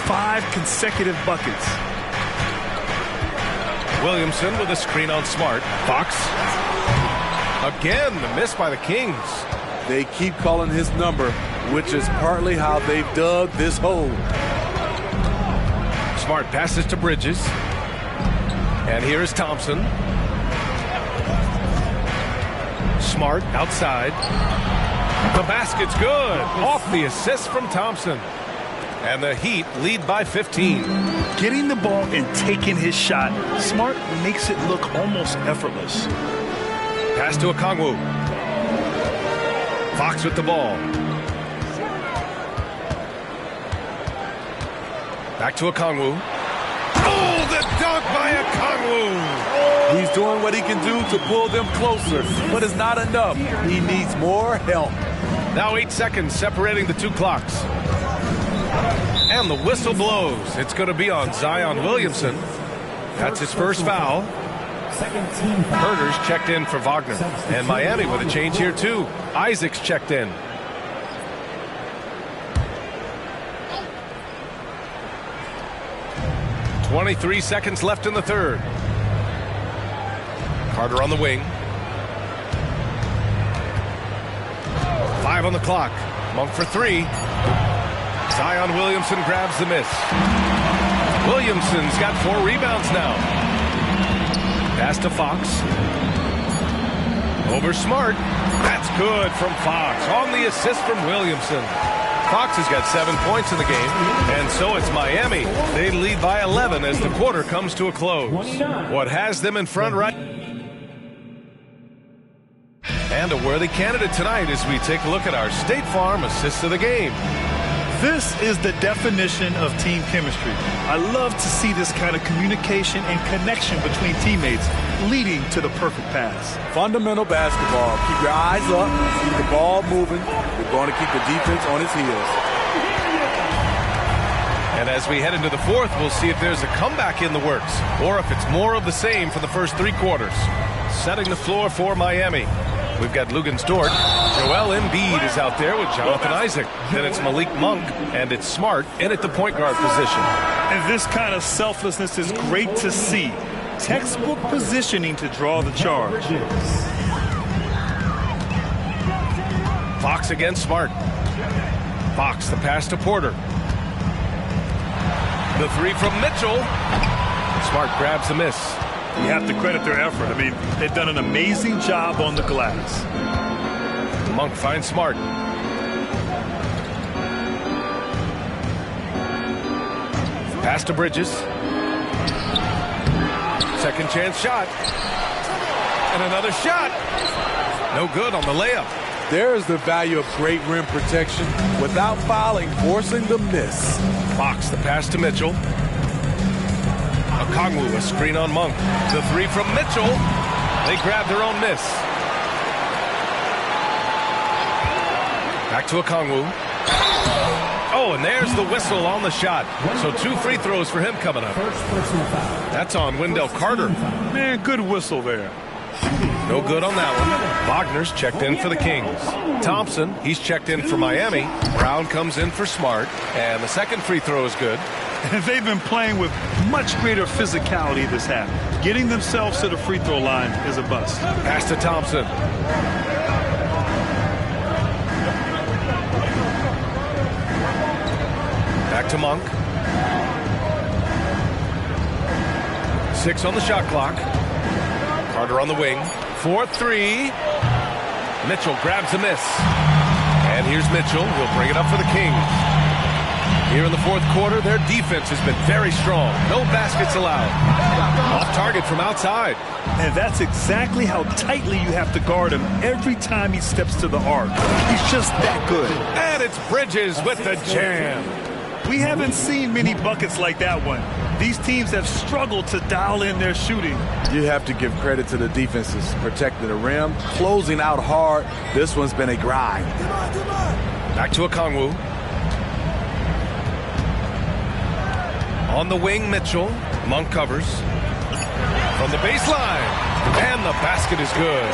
5 consecutive buckets. Williamson with a screen on Smart. Fox. Again, the miss by the Kings. They keep calling his number, which is partly how they've dug this hole. Smart passes to Bridges. And here is Thompson. Smart outside. The basket's good. Off the assist from Thompson. And the Heat lead by 15. Getting the ball and taking his shot, Smart makes it look almost effortless. Pass to Okongwu. Fox with the ball. Back to Okongwu. Oh, the dunk by Okongwu. He's doing what he can do to pull them closer, but it's not enough. He needs more help. Now 8 seconds separating the 2 clocks. And the whistle blows. It's going to be on Zion Williamson. That's his first foul. Herter's checked in for Wagner. And Miami with a change here too. Isaac's checked in. .23 seconds left in the third. Carter on the wing. 5 on the clock. Monk for 3. Zion Williamson grabs the miss. Williamson's got 4 rebounds now. Pass to Fox. Over Smart. That's good from Fox. On the assist from Williamson. Fox has got 7 points in the game, and so it's Miami. They lead by 11 as the quarter comes to a close. What has them in front right And a worthy candidate tonight as we take a look at our State Farm assist of the game. This is the definition of team chemistry. I love to see this kind of communication and connection between teammates leading to the perfect pass. Fundamental basketball. Keep your eyes up, keep the ball moving. You're going to keep the defense on its heels. And as we head into the fourth, we'll see if there's a comeback in the works or if it's more of the same for the first 3 quarters. Setting the floor for Miami. We've got Lugens Dort. Joel Embiid is out there with Jonathan Isaac. Then it's Malik Monk, and it's Smart in at the point guard position. And this kind of selflessness is great to see. Textbook positioning to draw the charge. Fox against Smart. Fox, the pass to Porter. The 3 from Mitchell. Smart grabs the miss. You have to credit their effort. I mean, they've done an amazing job on the glass. Monk finds Smart. Pass to Bridges. Second chance shot. And another shot. No good on the layup. There's the value of great rim protection without fouling, forcing the miss. Fox, the pass to Mitchell. Okongwu, a screen on Monk. The 3 from Mitchell. They grab their own miss. Back to Okongwu. Oh, and there's the whistle on the shot. So 2 free throws for him coming up. That's on Wendell Carter. Man, good whistle there. No good on that one. Wagner's checked in for the Kings. Thompson, he's checked in for Miami. Brown comes in for Smart. And the second free throw is good. And they've been playing with much greater physicality this half. Getting themselves to the free throw line is a bust. Pass to Thompson. Back to Monk. 6 on the shot clock. Carter on the wing. 4-3. Mitchell grabs a miss. And here's Mitchell. He'll bring it up for the Kings. Here in the fourth quarter, their defense has been very strong. No baskets allowed. Off target from outside. And that's exactly how tightly you have to guard him every time he steps to the arc. He's just that good. And it's Bridges with the jam. We haven't seen many buckets like that one. These teams have struggled to dial in their shooting. You have to give credit to the defenses protecting the rim, closing out hard. This one's been a grind. Back to Okongwu. On the wing, Mitchell. Monk covers. From the baseline. And the basket is good.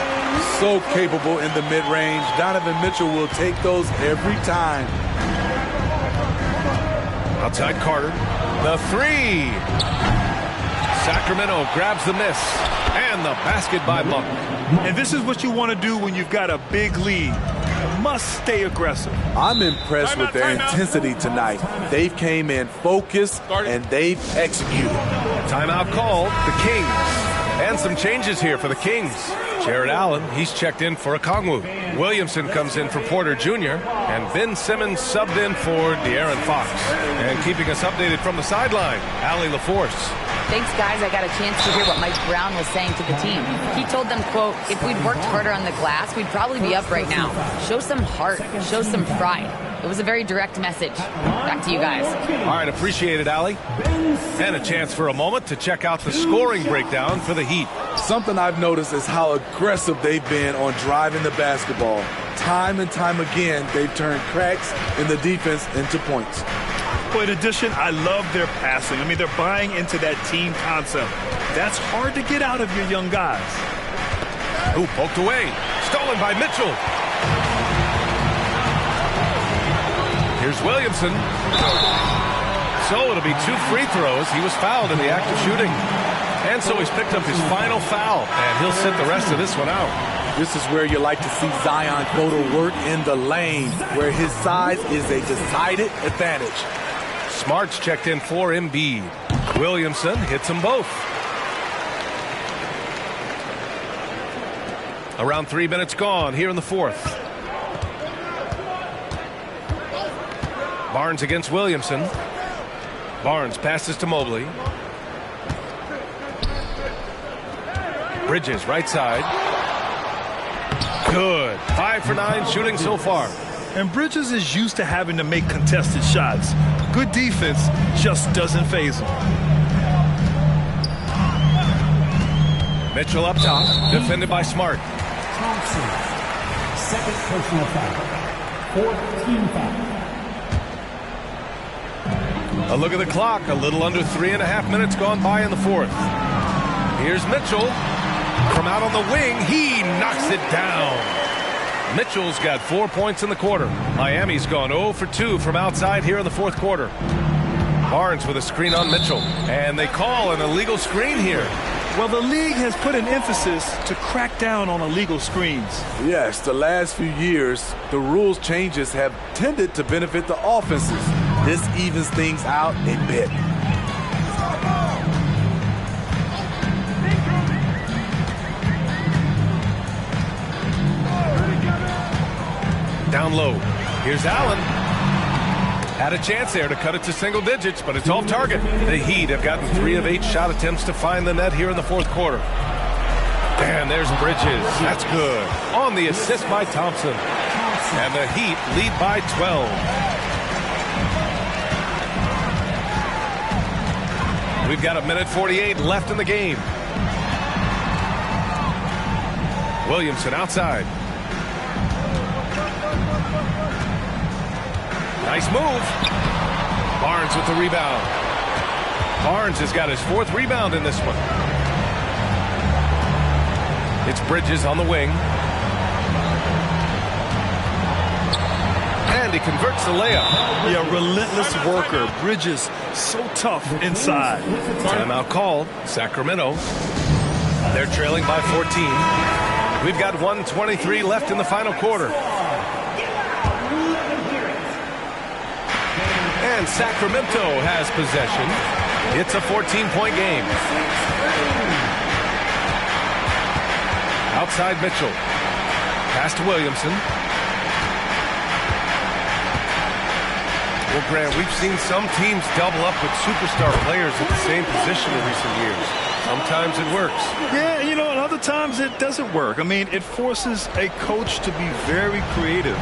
So capable in the mid-range. Donovan Mitchell will take those every time. Outside Carter. The 3. Sacramento grabs the miss. And the basket by Monk. And this is what you want to do when you've got a big lead. You must stay aggressive. I'm impressed with their intensity tonight. They've came in focused and they've executed. Timeout called. The Kings. And some changes here for the Kings. Jared Allen, he's checked in for Okongwu. Williamson comes in for Porter Jr. And Ben Simmons subbed in for De'Aaron Fox. And keeping us updated from the sideline, Allie LaForce. Thanks, guys. I got a chance to hear what Mike Brown was saying to the team. He told them, quote, if we'd worked harder on the glass, we'd probably be up right now. Show some heart. Show some pride. It was a very direct message. Back to you guys. All right, appreciate it, Allie. And a chance for a moment to check out the scoring breakdown for the Heat. Something I've noticed is how aggressive they've been on driving the basketball. Time and time again, they've turned cracks in the defense into points. But in addition, I love their passing. I mean, they're buying into that team concept. That's hard to get out of your young guys. Ooh, poked away. Stolen by Mitchell. Here's Williamson. So it'll be 2 free throws. He was fouled in the act of shooting. And so he's picked up his final foul. And he'll sit the rest of this one out. This is where you like to see Zion go to work in the lane, where his size is a decided advantage. Smart's checked in for Embiid. Williamson hits them both. Around 3 minutes gone here in the fourth. Barnes against Williamson. Barnes passes to Mobley. Bridges right side. Good. 5 for 9 shooting so far. And Bridges is used to having to make contested shots. Good defense just doesn't faze him. Mitchell up top, defended by Smart. Thompson, second personal foul. 4th team foul. A look at the clock. A little under 3.5 minutes gone by in the fourth. Here's Mitchell. From out on the wing, he knocks it down. Mitchell's got 4 points in the quarter. Miami's gone 0 for 2 from outside here in the fourth quarter. Barnes with a screen on Mitchell. And they call an illegal screen here. Well, the league has put an emphasis to crack down on illegal screens. Yes, the last few years, the rules changes have tended to benefit the offenses. This evens things out a bit. Down low. Here's Allen. Had a chance there to cut it to single digits, but it's off target. The Heat have gotten 3 of 8 shot attempts to find the net here in the fourth quarter. And there's Bridges. That's good. On the assist by Thompson. And the Heat lead by 12. We've got 1:48 left in the game. Williamson outside. Nice move. Barnes with the rebound. Barnes has got his 4th rebound in this one. It's Bridges on the wing. And he converts the layup. Yeah, relentless worker. Bridges so tough inside. Timeout called. Sacramento. They're trailing by 14. We've got 1:23 left in the final quarter. And Sacramento has possession. It's a 14-point game. Outside Mitchell. Pass to Williamson. Well, Grant, we've seen some teams double up with superstar players at the same position in recent years. Sometimes it works. Yeah, you know, and other times it doesn't work. I mean, it forces a coach to be very creative.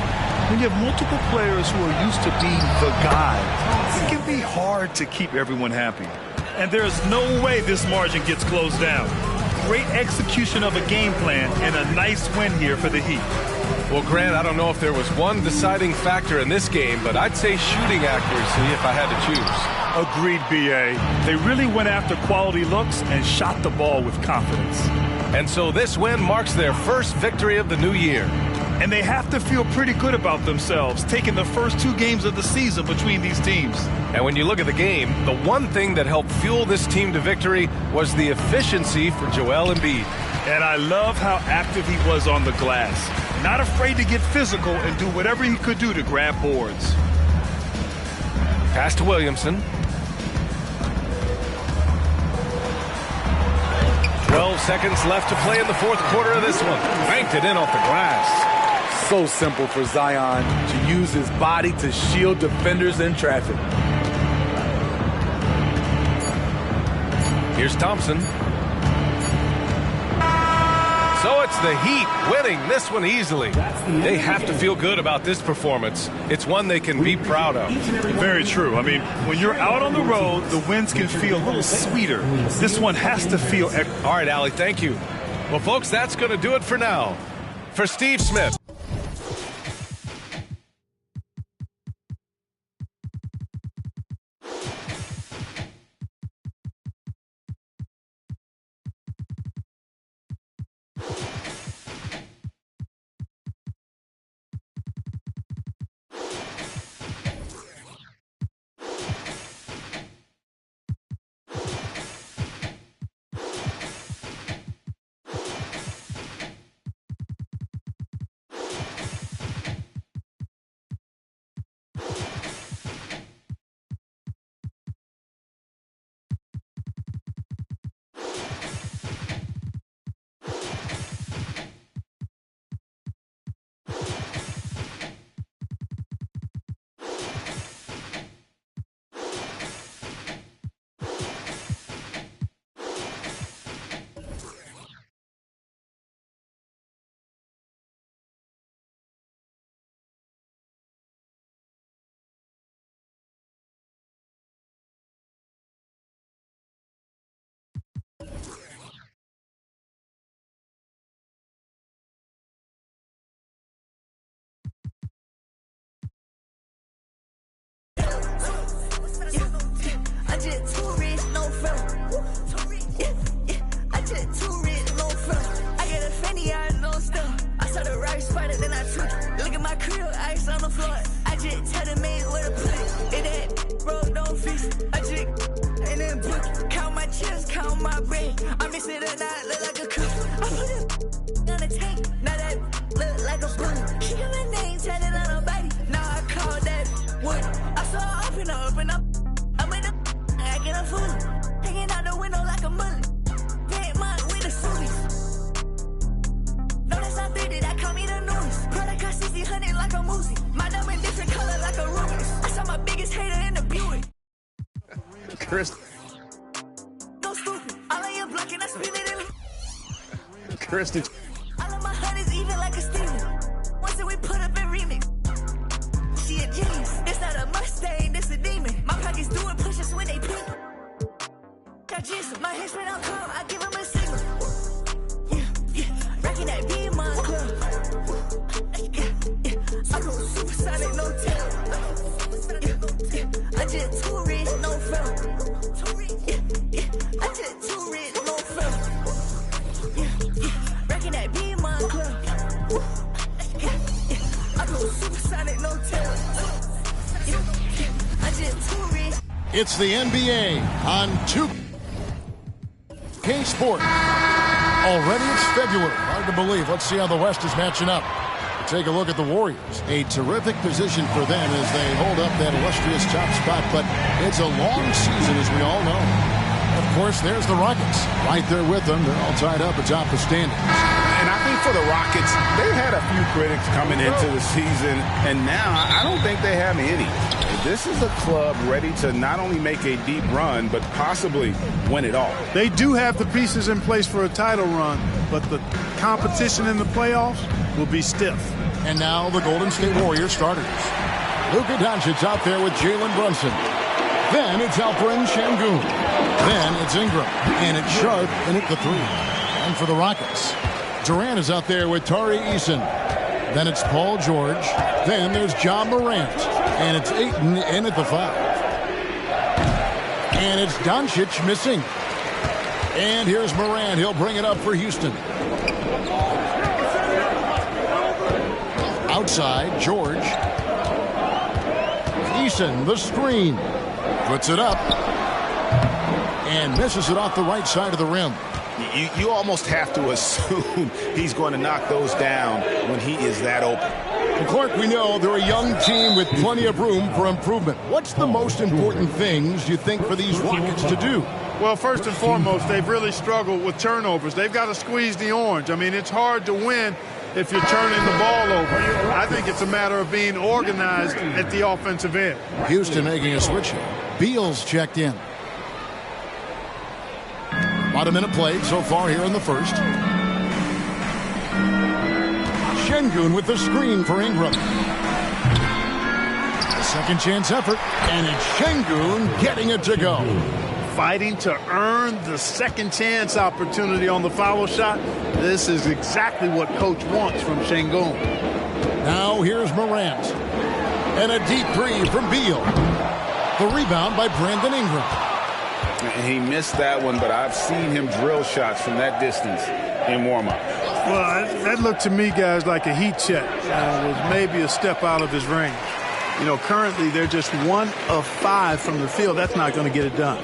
When you have multiple players who are used to being the guy, it can be hard to keep everyone happy. And there's no way this margin gets closed down. Great execution of a game plan and a nice win here for the Heat. Well, Grant, I don't know if there was one deciding factor in this game, but I'd say shooting accuracy if I had to choose. Agreed, B.A. They really went after quality looks and shot the ball with confidence. And so this win marks their first victory of the new year. And they have to feel pretty good about themselves, taking the first 2 games of the season between these teams. And when you look at the game, the one thing that helped fuel this team to victory was the efficiency for Joel Embiid. And I love how active he was on the glass. Not afraid to get physical and do whatever he could do to grab boards. Pass to Williamson. 12 seconds left to play in the fourth quarter of this one. Banked it in off the glass. So simple for Zion to use his body to shield defenders in traffic. Here's Thompson. So it's the Heat winning this one easily. They have to feel good about this performance. It's one they can be proud of. Very true. I mean, when you're out on the road, the wins can feel a little sweeter. This one has to feel... All right, Allie, thank you. Well, folks, that's going to do it for now. For Steve Smith. my crib, ice on the floor. I just tell the maid where to put it. It that road don't fix. I just and then book. Count my chips, count my bread. I mix it up, now it look like a cook. I put it on the tank, now that look like a bullet. She got my name tatted on her body. Now I call that wood. I saw open up. I'm in the acting a fool. Hanging out the window like a mullet. Paint mine with the suites. No, that's not 30, that call me the newest. Product cost 60, like a Moosey. My diamond different color like a Rubik's. I saw my biggest hater in the Buick. Chris. No stupid. All of your blocking, I spin it in. Chris, all of my hunters even like a Steven. Once that we put up in remix. She a genius. It's not a Mustang, this a demon. My pockets doing push-ups when they peek. Got Jesus, my head spin out calm, I give him a signal. Rockin' that B-Mon club. I go supersonic, no tail. I just too rich, no fell. I just too rich, no fell. Rockin' that B-Mon club. I go supersonic, no tail. I just too rich. It's the NBA on 2K Sport. Already it's February. Hard to believe. Let's see how the West is matching up. Take a look at the Warriors. A terrific position for them as they hold up that illustrious top spot, but it's a long season, as we all know. Of course, there's the Rockets. Right there with them. They're all tied up atop the standings. And I think for the Rockets, they had a few critics coming into the season, and now I don't think they have any. This is a club ready to not only make a deep run, but possibly win it all. They do have the pieces in place for a title run, but the competition in the playoffs will be stiff. And now the Golden State Warriors starters. Luka Doncic out there with Jalen Brunson. Then it's Alperen Şengün. Then it's Ingram. And it's Sharp in at the 3. And for the Rockets, Durant is out there with Tari Eason. Then it's Paul George. Then there's John Morant. And it's Ayton in at the 5. And it's Doncic missing. And here's Morant. He'll bring it up for Houston. Outside, George. Eason, the screen. Puts it up. And misses it off the right side of the rim. You almost have to assume he's going to knock those down when he is that open. Well, Clark, we know they're a young team with plenty of room for improvement. What's the most important things you think for these Rockets to do? Well, first and foremost, they've really struggled with turnovers. They've got to squeeze the orange. I mean, it's hard to win if you're turning the ball over. I think it's a matter of being organized at the offensive end. Houston making a switch here. Beal's checked in. About a minute played so far here in the first. Şengün with the screen for Ingram. Second chance effort, and it's Şengün getting it to go. Fighting to earn the second chance opportunity on the foul shot. This is exactly what coach wants from Şengün. Now here's Morant. And a deep 3 from Beal. The rebound by Brandon Ingram. He missed that one, but I've seen him drill shots from that distance in warm-up. Well, that looked to me, guys, like a heat check. It was maybe a step out of his range. You know, currently they're just 1 of 5 from the field. That's not going to get it done.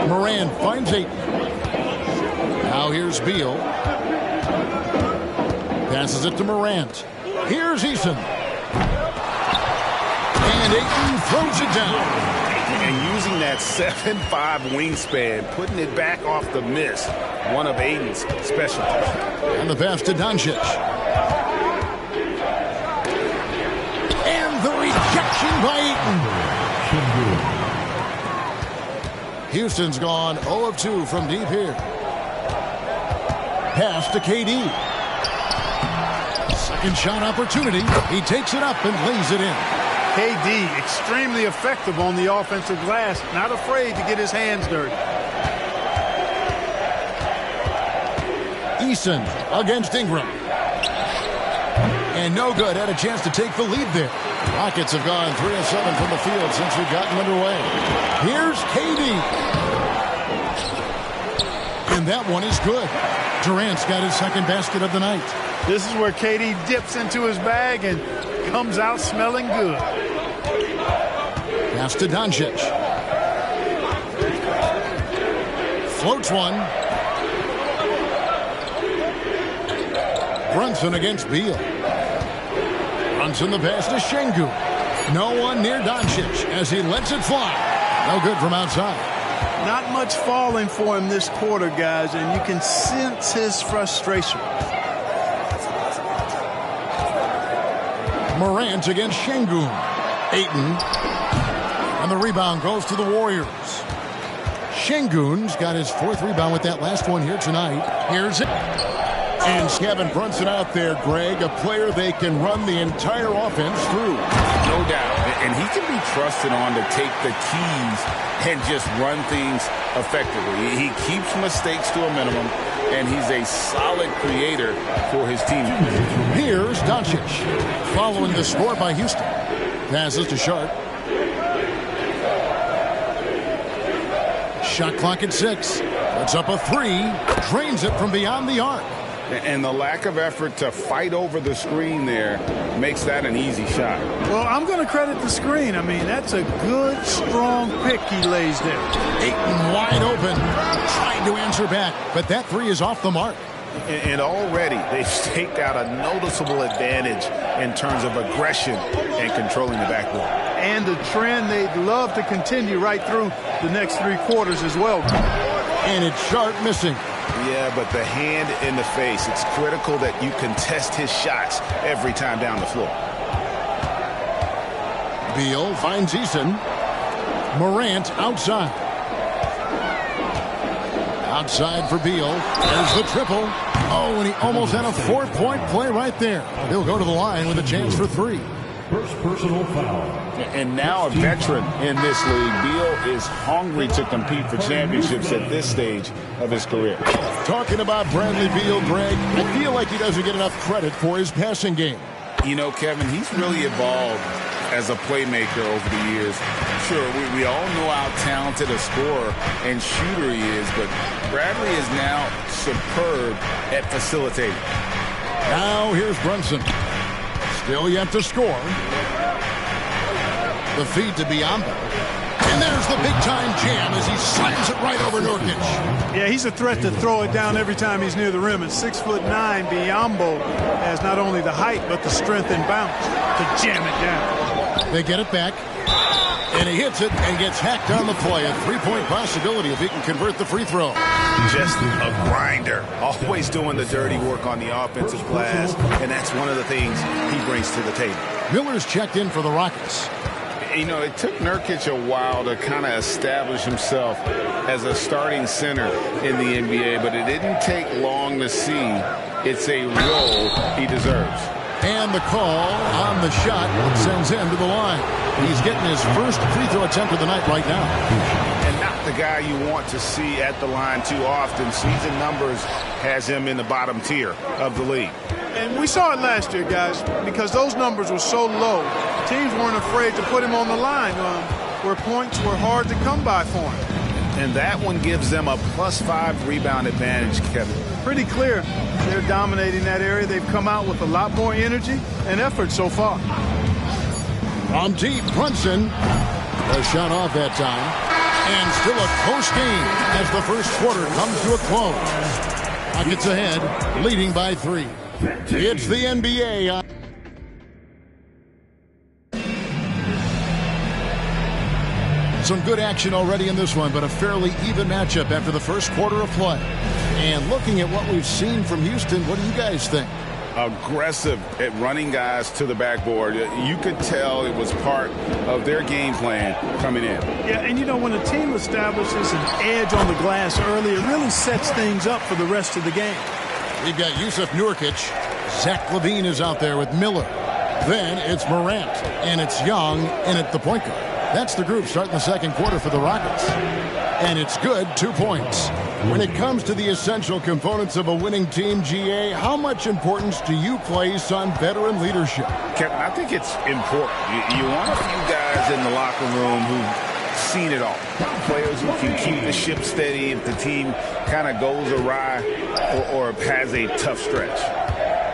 Morant finds Ayton. Now here's Beal. Passes it to Morant. Here's Eason. And Ayton throws it down. And using that 7'5" wingspan, putting it back off the miss, one of Ayton's specialties. And the pass to Doncic. And the rejection by Ayton. Houston's gone 0 of 2 from deep here. Pass to KD. Second shot opportunity. He takes it up and lays it in. KD, extremely effective on the offensive glass. Not afraid to get his hands dirty. Eason against Ingram. And no good. Had a chance to take the lead there. Rockets have gone 3 of 7 from the field since we've gotten underway. Here's KD. And that one is good. Durant's got his second basket of the night. This is where KD dips into his bag and comes out smelling good. Pass to Doncic. Floats one. Brunson against Beal. Brunson the pass to Şengün. No one near Doncic as he lets it fly. No good from outside. Not much falling for him this quarter, guys, and you can sense his frustration. Morant against Şengün. Ayton. And the rebound goes to the Warriors. Şengün's got his 4th rebound with that last one here tonight. Here's it. And Kevin Brunson out there, Greg, a player they can run the entire offense through. No doubt. And he can be trusted on to take the keys and just run things effectively. He keeps mistakes to a minimum, and he's a solid creator for his team. Here's Doncic, following the score by Houston. Passes to Sharp. Shot clock at 6. Puts up a 3. Drains it from beyond the arc. And the lack of effort to fight over the screen there makes that an easy shot. Well, I'm going to credit the screen. I mean, that's a good, strong pick he lays there. Ayton wide open. Trying to answer back, but that 3 is off the mark. And already they've staked out a noticeable advantage in terms of aggression and controlling the backboard. And the trend they'd love to continue right through the next 3 quarters as well. And it's Sharp missing. Yeah, but the hand in the face, it's critical that you contest his shots every time down the floor. Beal finds Eason. Morant outside. Outside for Beal. There's the triple. Oh, and he almost had a 4-point play right there. He'll go to the line with a chance for 3. First personal foul. And now a veteran in this league. Beal is hungry to compete for championships at this stage of his career. Talking about Bradley Beal, Greg, I feel like he doesn't get enough credit for his passing game. You know, Kevin, he's really evolved as a playmaker over the years. Sure, we all know how talented a scorer and shooter he is, but Bradley is now superb at facilitating. Now here's Brunson. Still yet to score. The feed to Biyombo. And there's the big-time jam as he slams it right over Nurkic. Yeah, he's a threat to throw it down every time he's near the rim. At 6'9", Biyombo has not only the height but the strength and bounce to jam it down. They get it back. And he hits it and gets hacked on the play. A 3-point possibility if he can convert the free throw. Just a grinder. Always doing the dirty work on the offensive glass. And that's one of the things he brings to the table. Miller's checked in for the Rockets. You know, it took Nurkic a while to kind of establish himself as a starting center in the NBA, but it didn't take long to see it's a role he deserves. And the call on the shot sends him to the line. He's getting his first free throw attempt of the night right now. And not the guy you want to see at the line too often. Season numbers has him in the bottom tier of the league. And we saw it last year, guys, because those numbers were so low. Teams weren't afraid to put him on the line where points were hard to come by for him. And that one gives them a +5 rebound advantage, Kevin. Pretty clear they're dominating that area. They've come out with a lot more energy and effort so far. From deep, Brunson. A shot off that time. And still a close game as the first quarter comes to a close. Rockets ahead, leading by 3. It's the NBA. Some good action already in this one, but a fairly even matchup after the first quarter of play. And looking at what we've seen from Houston, what do you guys think? Aggressive at running guys to the backboard. You could tell it was part of their game plan coming in. Yeah, and you know, when a team establishes an edge on the glass early, it really sets things up for the rest of the game. We've got Yusuf Nurkic. Zach LaVine is out there with Miller. Then it's Morant, and it's Young in at the point guard. That's the group starting the second quarter for the Rockets. And it's good, 2 points. When it comes to the essential components of a winning team, GA, how much importance do you place on veteran leadership? Kevin, I think it's important. You want a few guys in the locker room who've seen it all. Players who can keep the ship steady if the team kind of goes awry or has a tough stretch.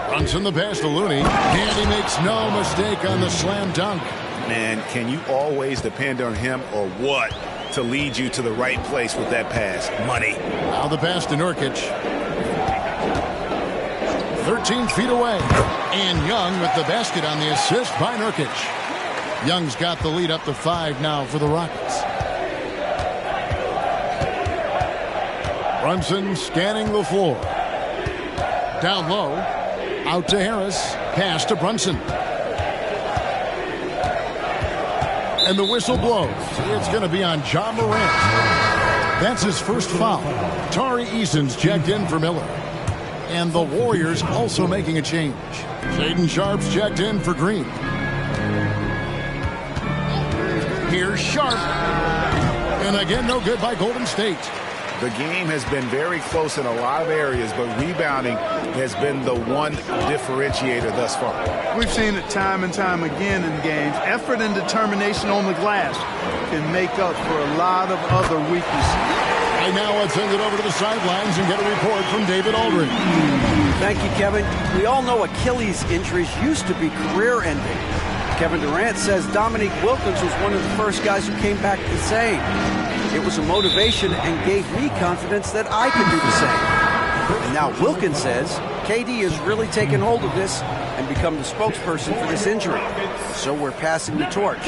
Brunson the pass to Looney, and he makes no mistake on the slam dunk. Man, can you always depend on him or what to lead you to the right place with that pass? Money. Now the pass to Nurkic. 13 feet away. And Young with the basket on the assist by Nurkic. Young's got the lead up to 5 now for the Rockets. Brunson scanning the floor. Down low. Out to Harris. Pass to Brunson. And the whistle blows. It's going to be on Ja Morant. That's his first foul. Tari Eason's checked in for Miller. And the Warriors also making a change. Shaedon Sharp's checked in for Green. Here's Sharp. And again, no good by Golden State. The game has been very close in a lot of areas, but rebounding has been the one differentiator thus far. We've seen it time and time again in games. Effort and determination on the glass can make up for a lot of other weaknesses. Right now, let's send it over to the sidelines and get a report from David Aldridge. Thank you, Kevin. We all know Achilles injuries used to be career-ending. Kevin Durant says Dominique Wilkins was one of the first guys who came back the same. It was a motivation and gave me confidence that I could do the same. And now Wilkins says KD has really taken hold of this and become the spokesperson for this injury. So we're passing the torch.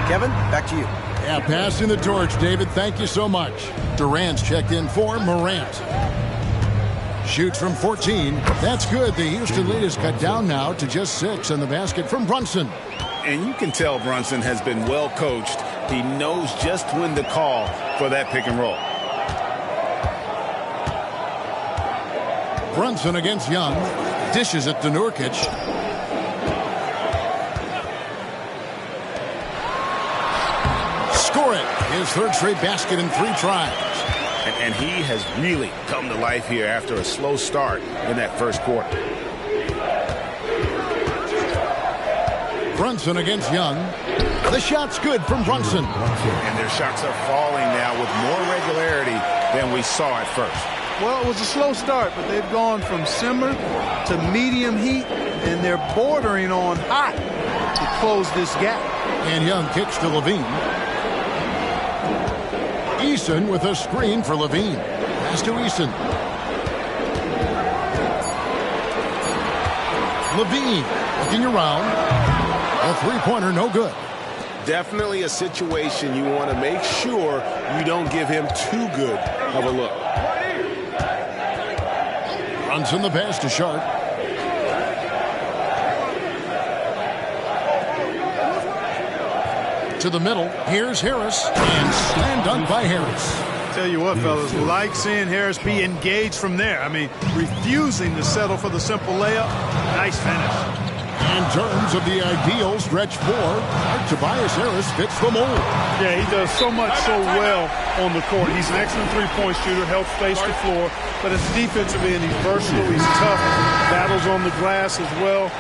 Kevin, back to you. Yeah, passing the torch, David. Thank you so much. Durant's checked in for Morant. Shoots from 14. That's good. The Houston lead is cut down now to just 6 on the basket from Brunson. And you can tell Brunson has been well coached. He knows just when to call for that pick and roll. Brunson against Young. Dishes it to Nurkic. Score it. His third straight basket in 3 tries. And he has really come to life here after a slow start in that first quarter. Brunson against Young. The shot's good from Brunson. And their shots are falling now with more regularity than we saw at first. Well, it was a slow start, but they've gone from simmer to medium heat, and they're bordering on hot to close this gap. And Young kicks to Levine. Eason with a screen for Levine. Pass to Eason. Levine looking around. A three-pointer, no good. Definitely a situation you want to make sure you don't give him too good of a look. Brunson the pass to Sharp. To the middle. Here's Harris. And slam dunk by Harris. Tell you what, fellas, like seeing Harris be engaged from there. I mean, refusing to settle for the simple layup. Nice finish. In terms of the ideal stretch 4, Tobias Harris fits the mold. Yeah, he does so much so well on the court. He's an excellent three-point shooter, helps space the floor, but as a defensive end, he's versatile, he's tough, battles on the glass as well,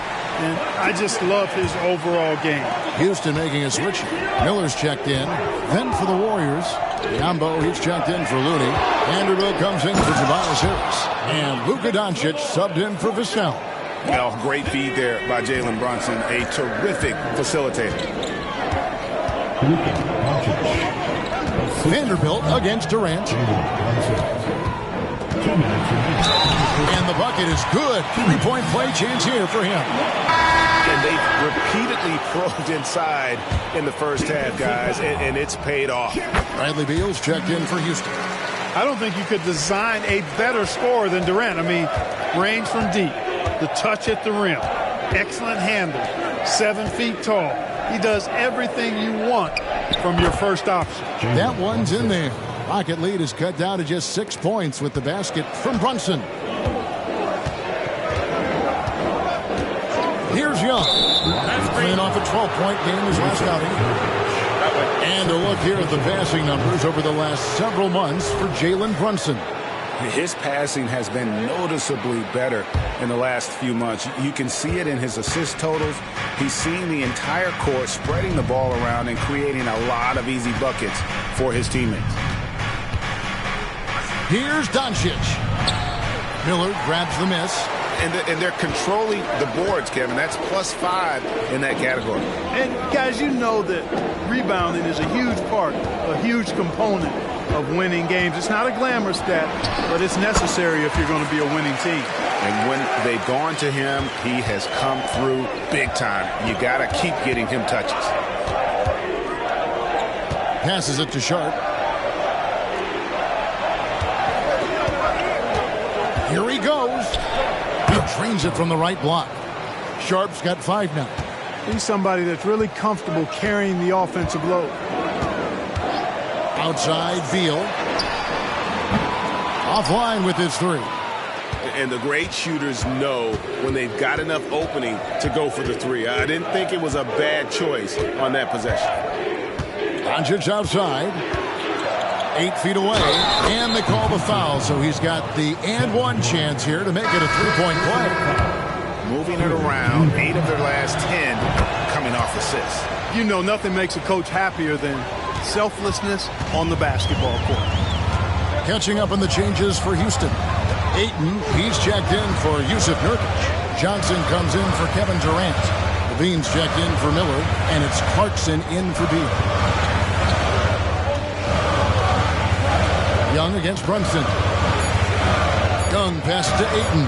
and I just love his overall game. Houston making a switch. Miller's checked in. Then for the Warriors, Yambo, he's checked in for Looney. Vanderbilt comes in for Tobias Harris. And Luka Doncic subbed in for Vassell. Well, great feed there by Jalen Brunson, a terrific facilitator. Vanderbilt against Durant. And the bucket is good. Three-point play chance here for him. And they've repeatedly probed inside in the first half, guys, and it's paid off. Bradley Beal's checked in for Houston. I don't think you could design a better scorer than Durant. I mean, range from deep. The touch at the rim, excellent handle, 7 feet tall. He does everything you want from your first option. That one's in there. Rocket lead is cut down to just 6 points with the basket from Brunson. Here's Young. Playing off a 12-point game his last outing. And a look here at the passing numbers over the last several months for Jalen Brunson. His passing has been noticeably better in the last few months. You can see it in his assist totals. He's seeing the entire court, spreading the ball around and creating a lot of easy buckets for his teammates. Here's Doncic. Miller grabs the miss. And they're controlling the boards, Kevin. That's +5 in that category. And, guys, you know that rebounding is a huge part, a huge component of winning games. It's not a glamour stat, but it's necessary if you're going to be a winning team. And when they've gone to him, he has come through big time. You got to keep getting him touches. Passes it to Sharp. Here he goes. He trains it from the right block. Sharp's got 5 now. He's somebody that's really comfortable carrying the offensive load. Outside, Beal. Offline with his 3. And the great shooters know when they've got enough opening to go for the 3. I didn't think it was a bad choice on that possession. Doncic outside. 8 feet away. And they call the foul, so he's got the and 1 chance here to make it a 3-point play. Moving it around, 8 of their last 10 coming off assists. You know, nothing makes a coach happier than selflessness on the basketball court. Catching up on the changes for Houston. Ayton, he's checked in for Yusuf Nurkic. Johnson comes in for Kevin Durant. Levine's checked in for Miller, and it's Clarkson in for Beal. Young against Brunson. Young pass to Ayton.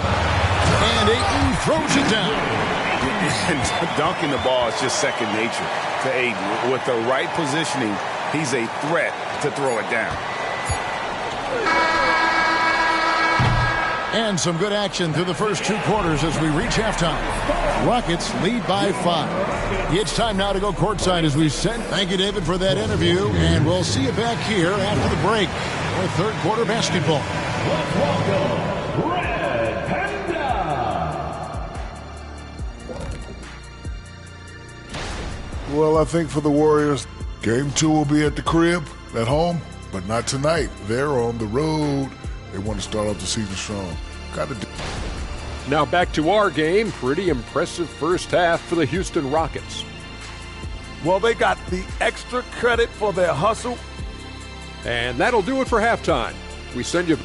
And Ayton throws it down. And dunking the ball is just second nature to Ayton. With the right positioning, he's a threat to throw it down. And some good action through the first 2 quarters as we reach halftime. Rockets lead by 5. It's time now to go courtside as we said. Thank you, David, for that interview. And we'll see you back here after the break for third quarter basketball. Well, I think for the Warriors, game 2 will be at the crib, at home, but not tonight. They're on the road. They want to start off the season strong. Now back to our game. Pretty impressive first half for the Houston Rockets. Well, they got the extra credit for their hustle. And that'll do it for halftime. We send you...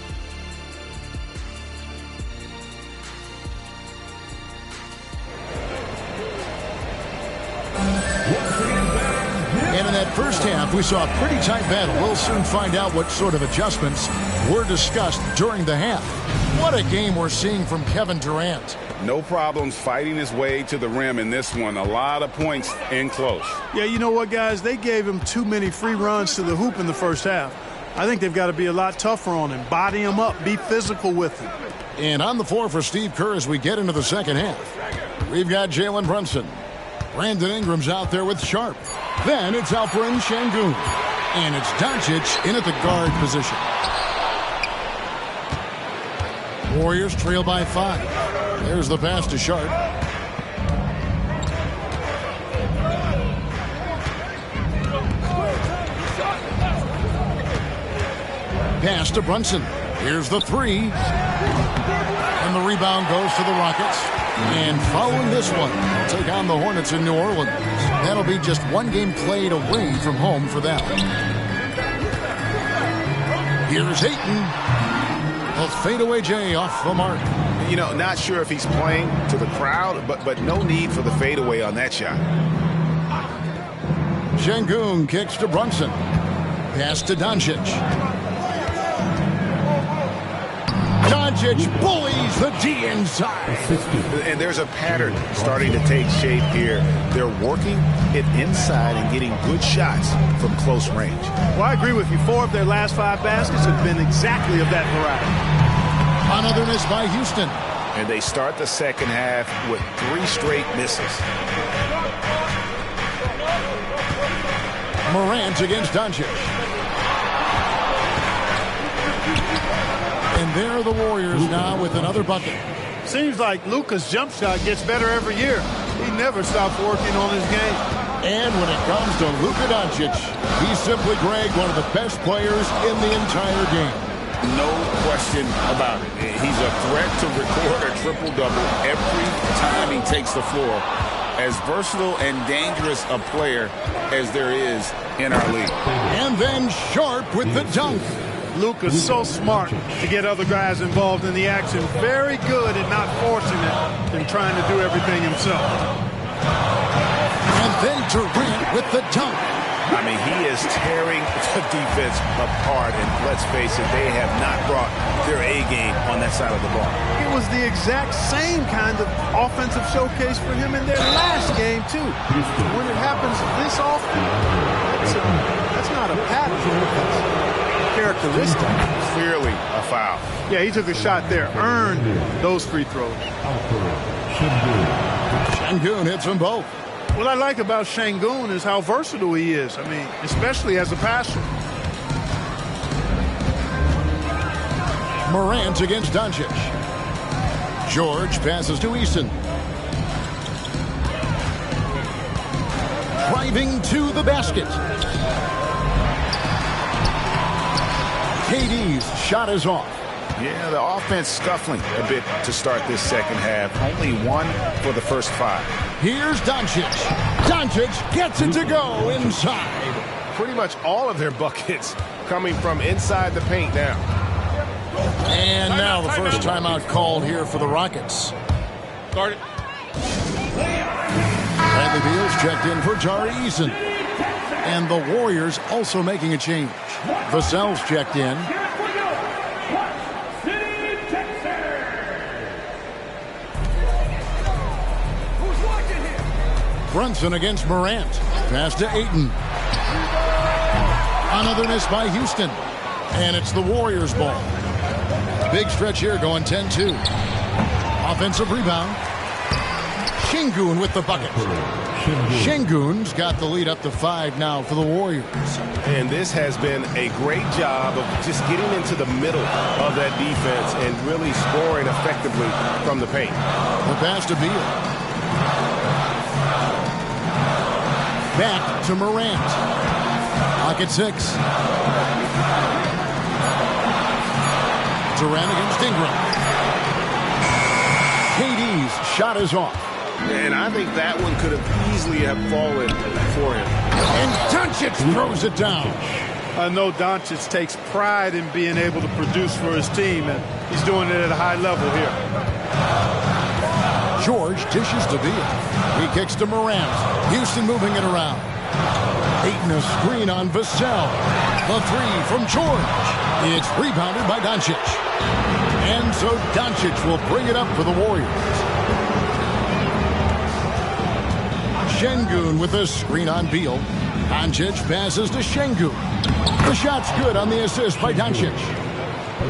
And in that first half, we saw a pretty tight battle. We'll soon find out what sort of adjustments were discussed during the half. What a game we're seeing from Kevin Durant. No problems fighting his way to the rim in this one. A lot of points in close. Yeah, you know what, guys? They gave him too many free runs to the hoop in the first half. I think they've got to be a lot tougher on him. Body him up. Be physical with him. And on the floor for Steve Kerr as we get into the second half. We've got Jalen Brunson. Brandon Ingram's out there with Sharp. Then it's Alperen Şengün. And it's Doncic in at the guard position. Warriors trail by 5. There's the pass to Sharp. Pass to Brunson. Here's the 3. And the rebound goes to the Rockets. And following this one, they'll take on the Hornets in New Orleans. That'll be just 1 game played away from home for them. Here's Ayton. A fadeaway J off the mark. You know, not sure if he's playing to the crowd, but no need for the fadeaway on that shot. Şengün kicks to Brunson. Pass to Doncic. Doncic bullies the D inside. And there's a pattern starting to take shape here. They're working it inside and getting good shots from close range. Well, I agree with you. 4 of their last 5 baskets have been exactly of that variety. Another miss by Houston. And they start the second half with 3 straight misses. Morant against Doncic. And there are the Warriors now with another bucket. Seems like Luka's jump shot gets better every year. He never stops working on his game. And when it comes to Luka Doncic, he's simply, Greg, one of the best players in the entire game. No question about it. He's a threat to record a triple-double every time he takes the floor. As versatile and dangerous a player as there is in our league. And then Sharp with the dunk. Luka's so smart to get other guys involved in the action. Very good at not forcing it and trying to do everything himself. And then Durant with the dunk. I mean, he is tearing the defense apart, and let's face it, they have not brought their A game on that side of the ball. It was the exact same kind of offensive showcase for him in their last game, too. When it happens this often, that's not a pattern. That's characteristic. Clearly a foul. Yeah, he took a shot there, earned those free throws. Şengün hits them both. What I like about Şengün is how versatile he is. I mean, especially as a passer. Morant against Doncic. George passes to Eason. Driving to the basket. KD's shot is off. Yeah, the offense scuffling a bit to start this second half. Only one for the first 5. Here's Doncic. Doncic gets it to go inside. Pretty much all of their buckets coming from inside the paint now. And now the first timeout called here for the Rockets. Start it. Bradley Beal's checked in for Tari Eason. And the Warriors also making a change. Vassell's checked in. Brunson against Morant. Pass to Ayton. Another miss by Houston. And it's the Warriors' ball. Big stretch here going 10-2. Offensive rebound. Şengün with the bucket. Şengün's got the lead up to 5 now for the Warriors. And this has been a great job of just getting into the middle of that defense and really scoring effectively from the paint. The pass to Beal. Back to Morant. Clock at 6. Durant against Ingram. KD's shot is off. And I think that one could have easily have fallen for him. And Doncic throws it down. I know Doncic takes pride in being able to produce for his team, and he's doing it at a high level here. George dishes to Beal. He kicks to Morant. Houston moving it around. Ayton a screen on Vassell. The 3 from George. It's rebounded by Doncic. And so Doncic will bring it up for the Warriors. Şengün with a screen on Beal. Doncic passes to Şengün. The shot's good on the assist by Doncic.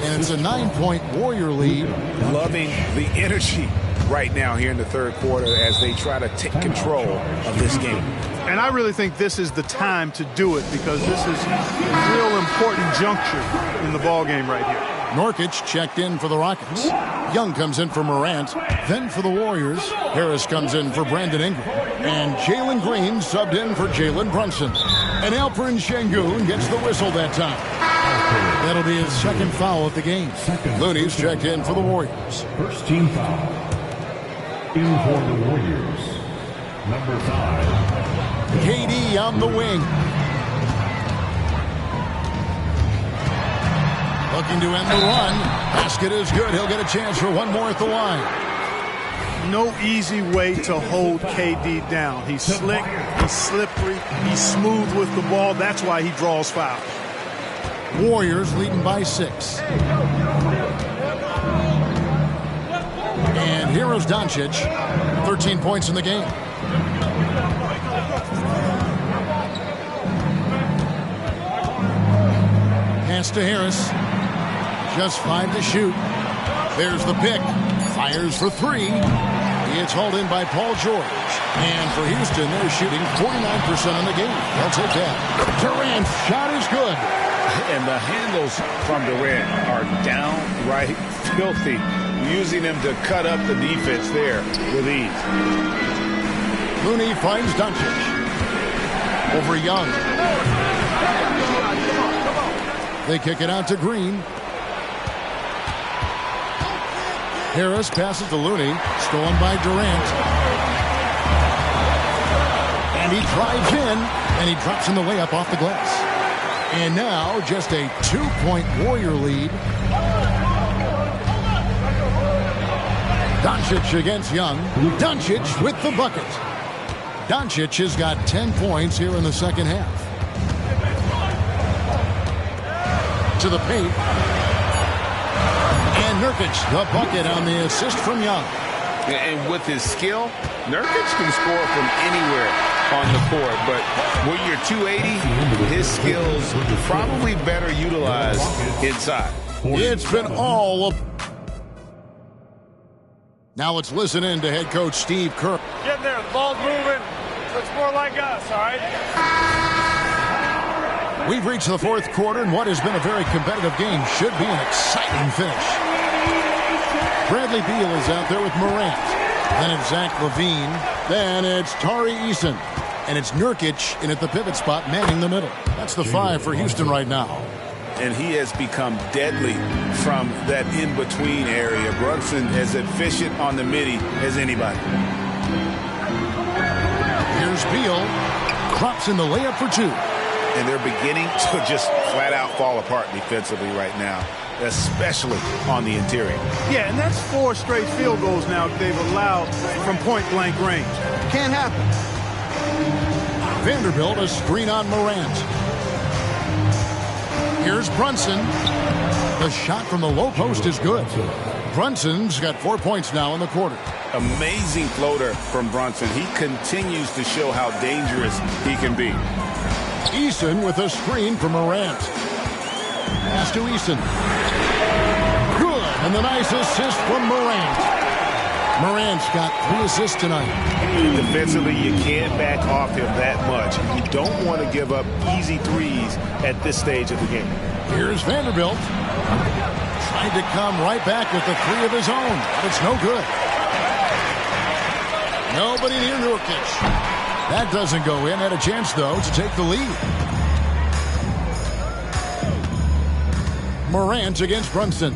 And it's a 9-point Warrior lead. Loving the energy right now here in the third quarter as they try to take control of this game. And I really think this is the time to do it because this is a real important juncture in the ballgame right here. Nurkic checked in for the Rockets. Young comes in for Morant. Then for the Warriors, Harris comes in for Brandon Ingram. And Jalen Green subbed in for Jalen Brunson. And Alperen Şengün gets the whistle that time. That'll be his second foul of the game. Looney's checked in for the Warriors. First team foul. In for the Warriors. Number 5. KD on the wing. Looking to end the run. Basket is good. He'll get a chance for one more at the line. No easy way to hold KD down. He's slick, he's slippery, he's smooth with the ball. That's why he draws fouls. Warriors leading by 6. And here is Doncic. 13 points in the game. Pass to Harris. Just 5 to shoot. There's the pick. Fires for 3. It's hauled in by Paul George. And for Houston, they're shooting 49% in the game. They'll take that. Durant's shot is good. And the handles from Durant are downright filthy, using them to cut up the defense there with ease. Looney finds Doncic. Over Young. They kick it out to Green. Harris passes to Looney. Stolen by Durant. And he drives in. And he drops in the layup off the glass. And now just a 2-point Warrior lead. Doncic against Young. Doncic with the bucket. Doncic has got 10 points here in the second half. To the paint. And Nurkic, the bucket on the assist from Young. And with his skill, Nurkic can score from anywhere on the court. But when you're 280, his skills probably better utilized inside. It's been all of... Now let's listen in to head coach Steve Kerr. Get there. The ball's moving. Looks more like us, all right? We've reached the fourth quarter, and what has been a very competitive game should be an exciting finish. Bradley Beal is out there with Morant. Then it's Zach LaVine. Then it's Tari Eason. And it's Nurkic in at the pivot spot, manning the middle. That's the 5 for Houston right now. And he has become deadly from that in-between area. Brunson as efficient on the midi as anybody. Here's Beal. Drops in the layup for 2. And they're beginning to just flat-out fall apart defensively right now, especially on the interior. Yeah, and that's 4 straight field goals now they've allowed from point-blank range. Can't happen. Vanderbilt, a screen on Morant. Here's Brunson. The shot from the low post is good. Brunson's got 4 points now in the quarter. Amazing floater from Brunson. He continues to show how dangerous he can be. Eason with a screen for Morant. Pass to Eason. Good. And the nice assist from Morant. Morant's got 3 assists tonight. Defensively, you can't back off him that much. You don't want to give up easy threes at this stage of the game. Here's Vanderbilt. Tried to come right back with the 3 of his own, but it's no good. Nobody near Nurkic. That doesn't go in. Had a chance, though, to take the lead. Morant against Brunson.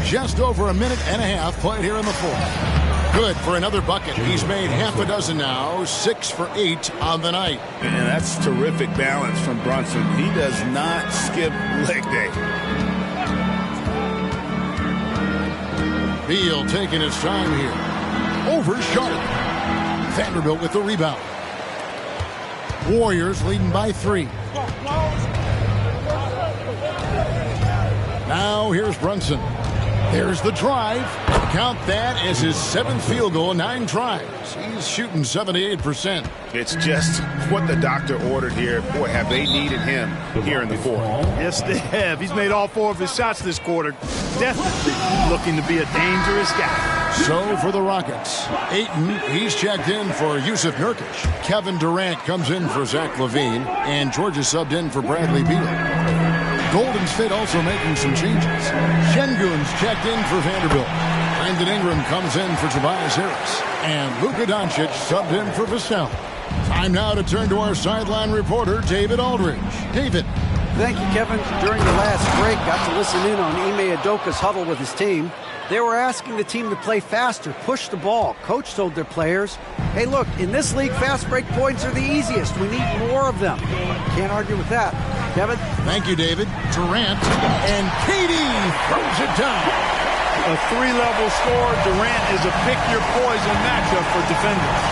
Just over a minute and a half played here in the fourth. Good for another bucket. He's made half a dozen now, 6 for 8 on the night. And that's terrific balance from Brunson. He does not skip leg day. Beal taking his time here. Over Sharp. Vanderbilt with the rebound. Warriors leading by 3. Now here's Brunson. There's the drive. Count that as his 7th field goal, 9 tries. He's shooting 78%. It's just what the doctor ordered here. Boy, have they needed him here in the fourth. Yes, they have. He's made all 4 of his shots this quarter. Definitely looking to be a dangerous guy. So for the Rockets, Ayton, he's checked in for Yusuf Nurkic. Kevin Durant comes in for Zach LaVine. And Georgia subbed in for Bradley Beal. Golden State also making some changes. Şengün's checked in for Vanderbilt. Brandon Ingram comes in for Tobias Harris. And Luka Doncic subbed in for Vassell. Time now to turn to our sideline reporter, David Aldridge. David. Thank you, Kevin. During the last break, got to listen in on Ime Udoka's huddle with his team. They were asking the team to play faster, push the ball. Coach told their players, hey, look, in this league, fast break points are the easiest. We need more of them. Can't argue with that. Kevin? Thank you, David. Durant. And KD throws it down. A 3-level score. Durant is a pick-your-poison matchup for defenders.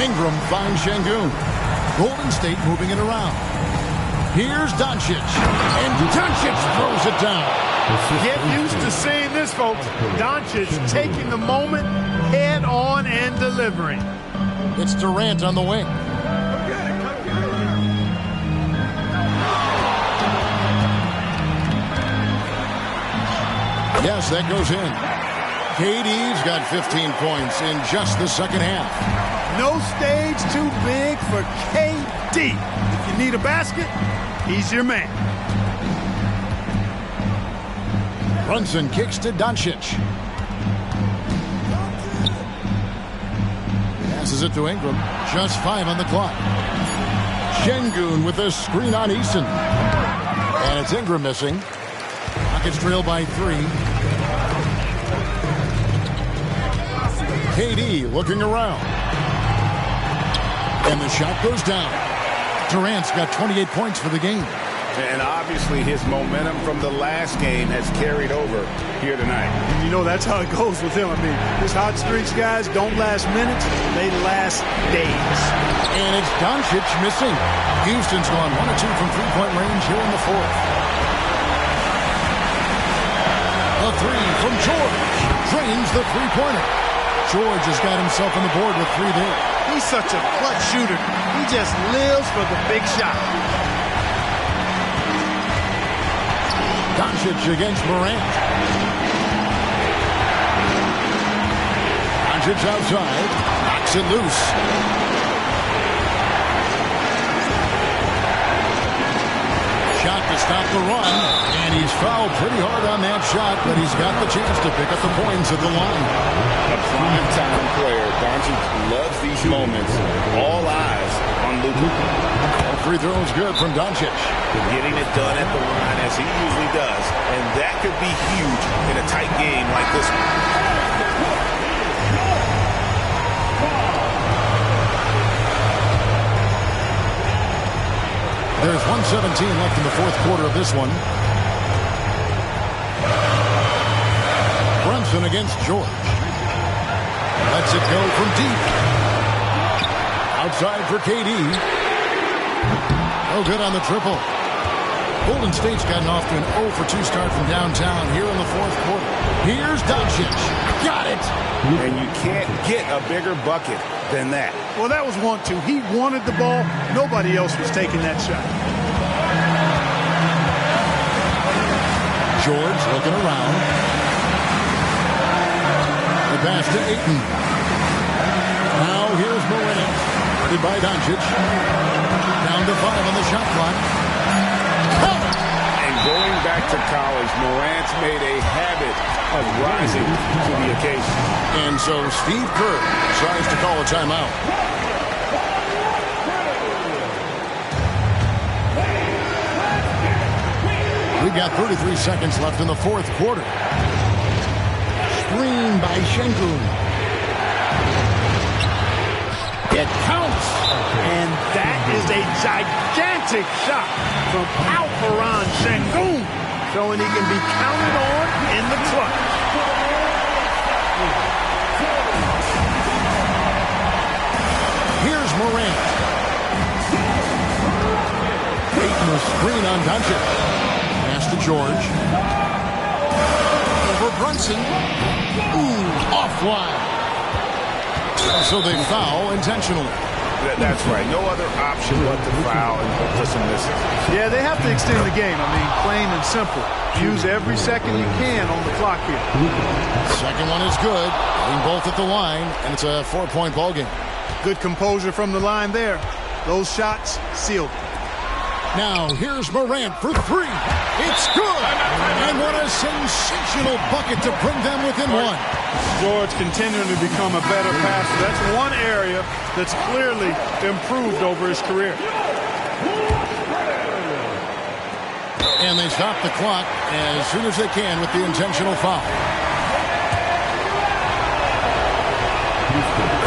Ingram finds Şengün. Golden State moving it around. Here's Doncic. And Doncic throws it down. Get used to seeing this, folks. Doncic taking the moment head on and delivering. It's Durant on the wing. Yes, that goes in. KD's got 15 points in just the second half. No stage too big for KD. If you need a basket, he's your man. Brunson kicks to Doncic. Passes it to Ingram. Just 5 on the clock. Şengün with a screen on Eason. And it's Ingram missing. Rockets trail by 3. KD looking around. And the shot goes down. Durant's got 28 points for the game. And obviously his momentum from the last game has carried over here tonight. You know, that's how it goes with him. I mean, his hot streaks, guys, don't last minutes. They last days. And it's Doncic missing. Houston's gone 1 of 2 from three-point range here in the fourth. A three from George. Drains the three-pointer. George has got himself on the board with 3 there. He's such a clutch shooter. He just lives for the big shot. Doncic against Morant. Doncic outside. Knocks it loose. Shot to stop the run. And he's fouled pretty hard on that shot, but he's got the chance to pick up the points at the line. A prime-time player. Doncic loves these moments. All eyes on Luka. All free throws good from Doncic. Getting it done at the line as he usually does. And that could be huge in a tight game like this one. There's 1:17 left in the fourth quarter of this one. Brunson against George. Lets it go from deep. Outside for KD. No good on the triple. Golden State's gotten off to an 0 for 2 start from downtown here in the fourth quarter. Here's Doncic. Got it. And you can't get a bigger bucket than that. Well, that was 1-2. He wanted the ball. Nobody else was taking that shot. George looking around. The pass to Ayton. Now here's Morant. Guarded by Doncic. Down to 5 on the shot clock. And going back to college, Morant's made a habit of rising to the occasion. And so Steve Kerr tries to call a timeout. We've got 33 seconds left in the fourth quarter. Screen by Şengün. It counts. And that is a gigantic shot from Alperen Şengün, showing he can be counted on in the clutch. Here's Morant. Ayton a screen on Doncic. Pass to George. Over Brunson. Ooh, offline. So they foul intentionally. That's right. No other option but to foul and hope for some misses. Yeah, they have to extend the game. I mean, plain and simple. Use every second you can on the clock here. Second one is good. Getting both at the line, and it's a 4-point ball game. Good composure from the line there. Those shots sealed. Now, here's Morant for 3. It's good! And what a sensational bucket to bring them within 1. George continuing to become a better passer. That's one area that's clearly improved over his career. And they stop the clock as soon as they can with the intentional foul.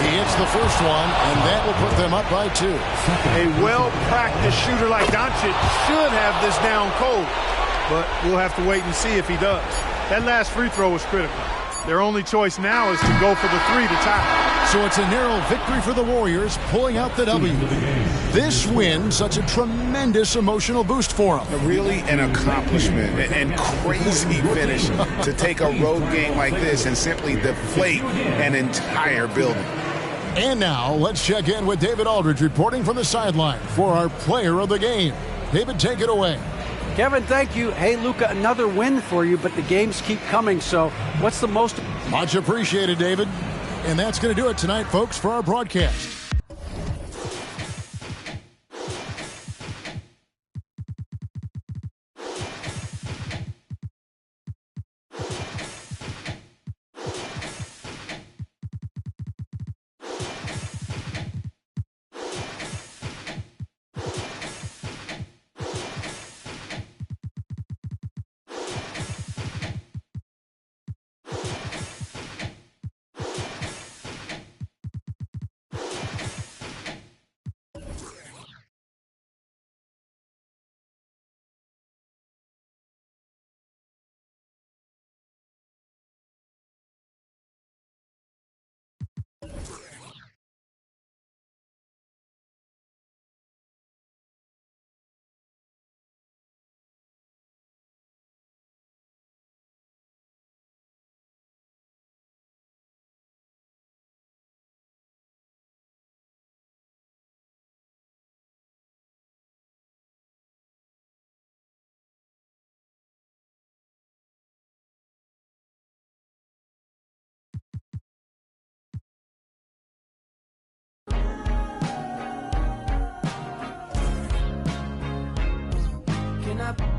He hits the first one, and that will put them up by 2. A well-practiced shooter like Doncic should have this down cold, but we'll have to wait and see if he does. That last free throw was critical. Their only choice now is to go for the 3 to tie. So it's a narrow victory for the Warriors, pulling out the W. This win, such a tremendous emotional boost for them. Really an accomplishment and crazy finish to take a road game like this and simply deflate an entire building. And now, let's check in with David Aldridge reporting from the sideline for our player of the game. David, take it away. Kevin, thank you. Hey, Luka, another win for you, but the games keep coming, so what's the most... Much appreciated, David. And that's going to do it tonight, folks, for our broadcast. up.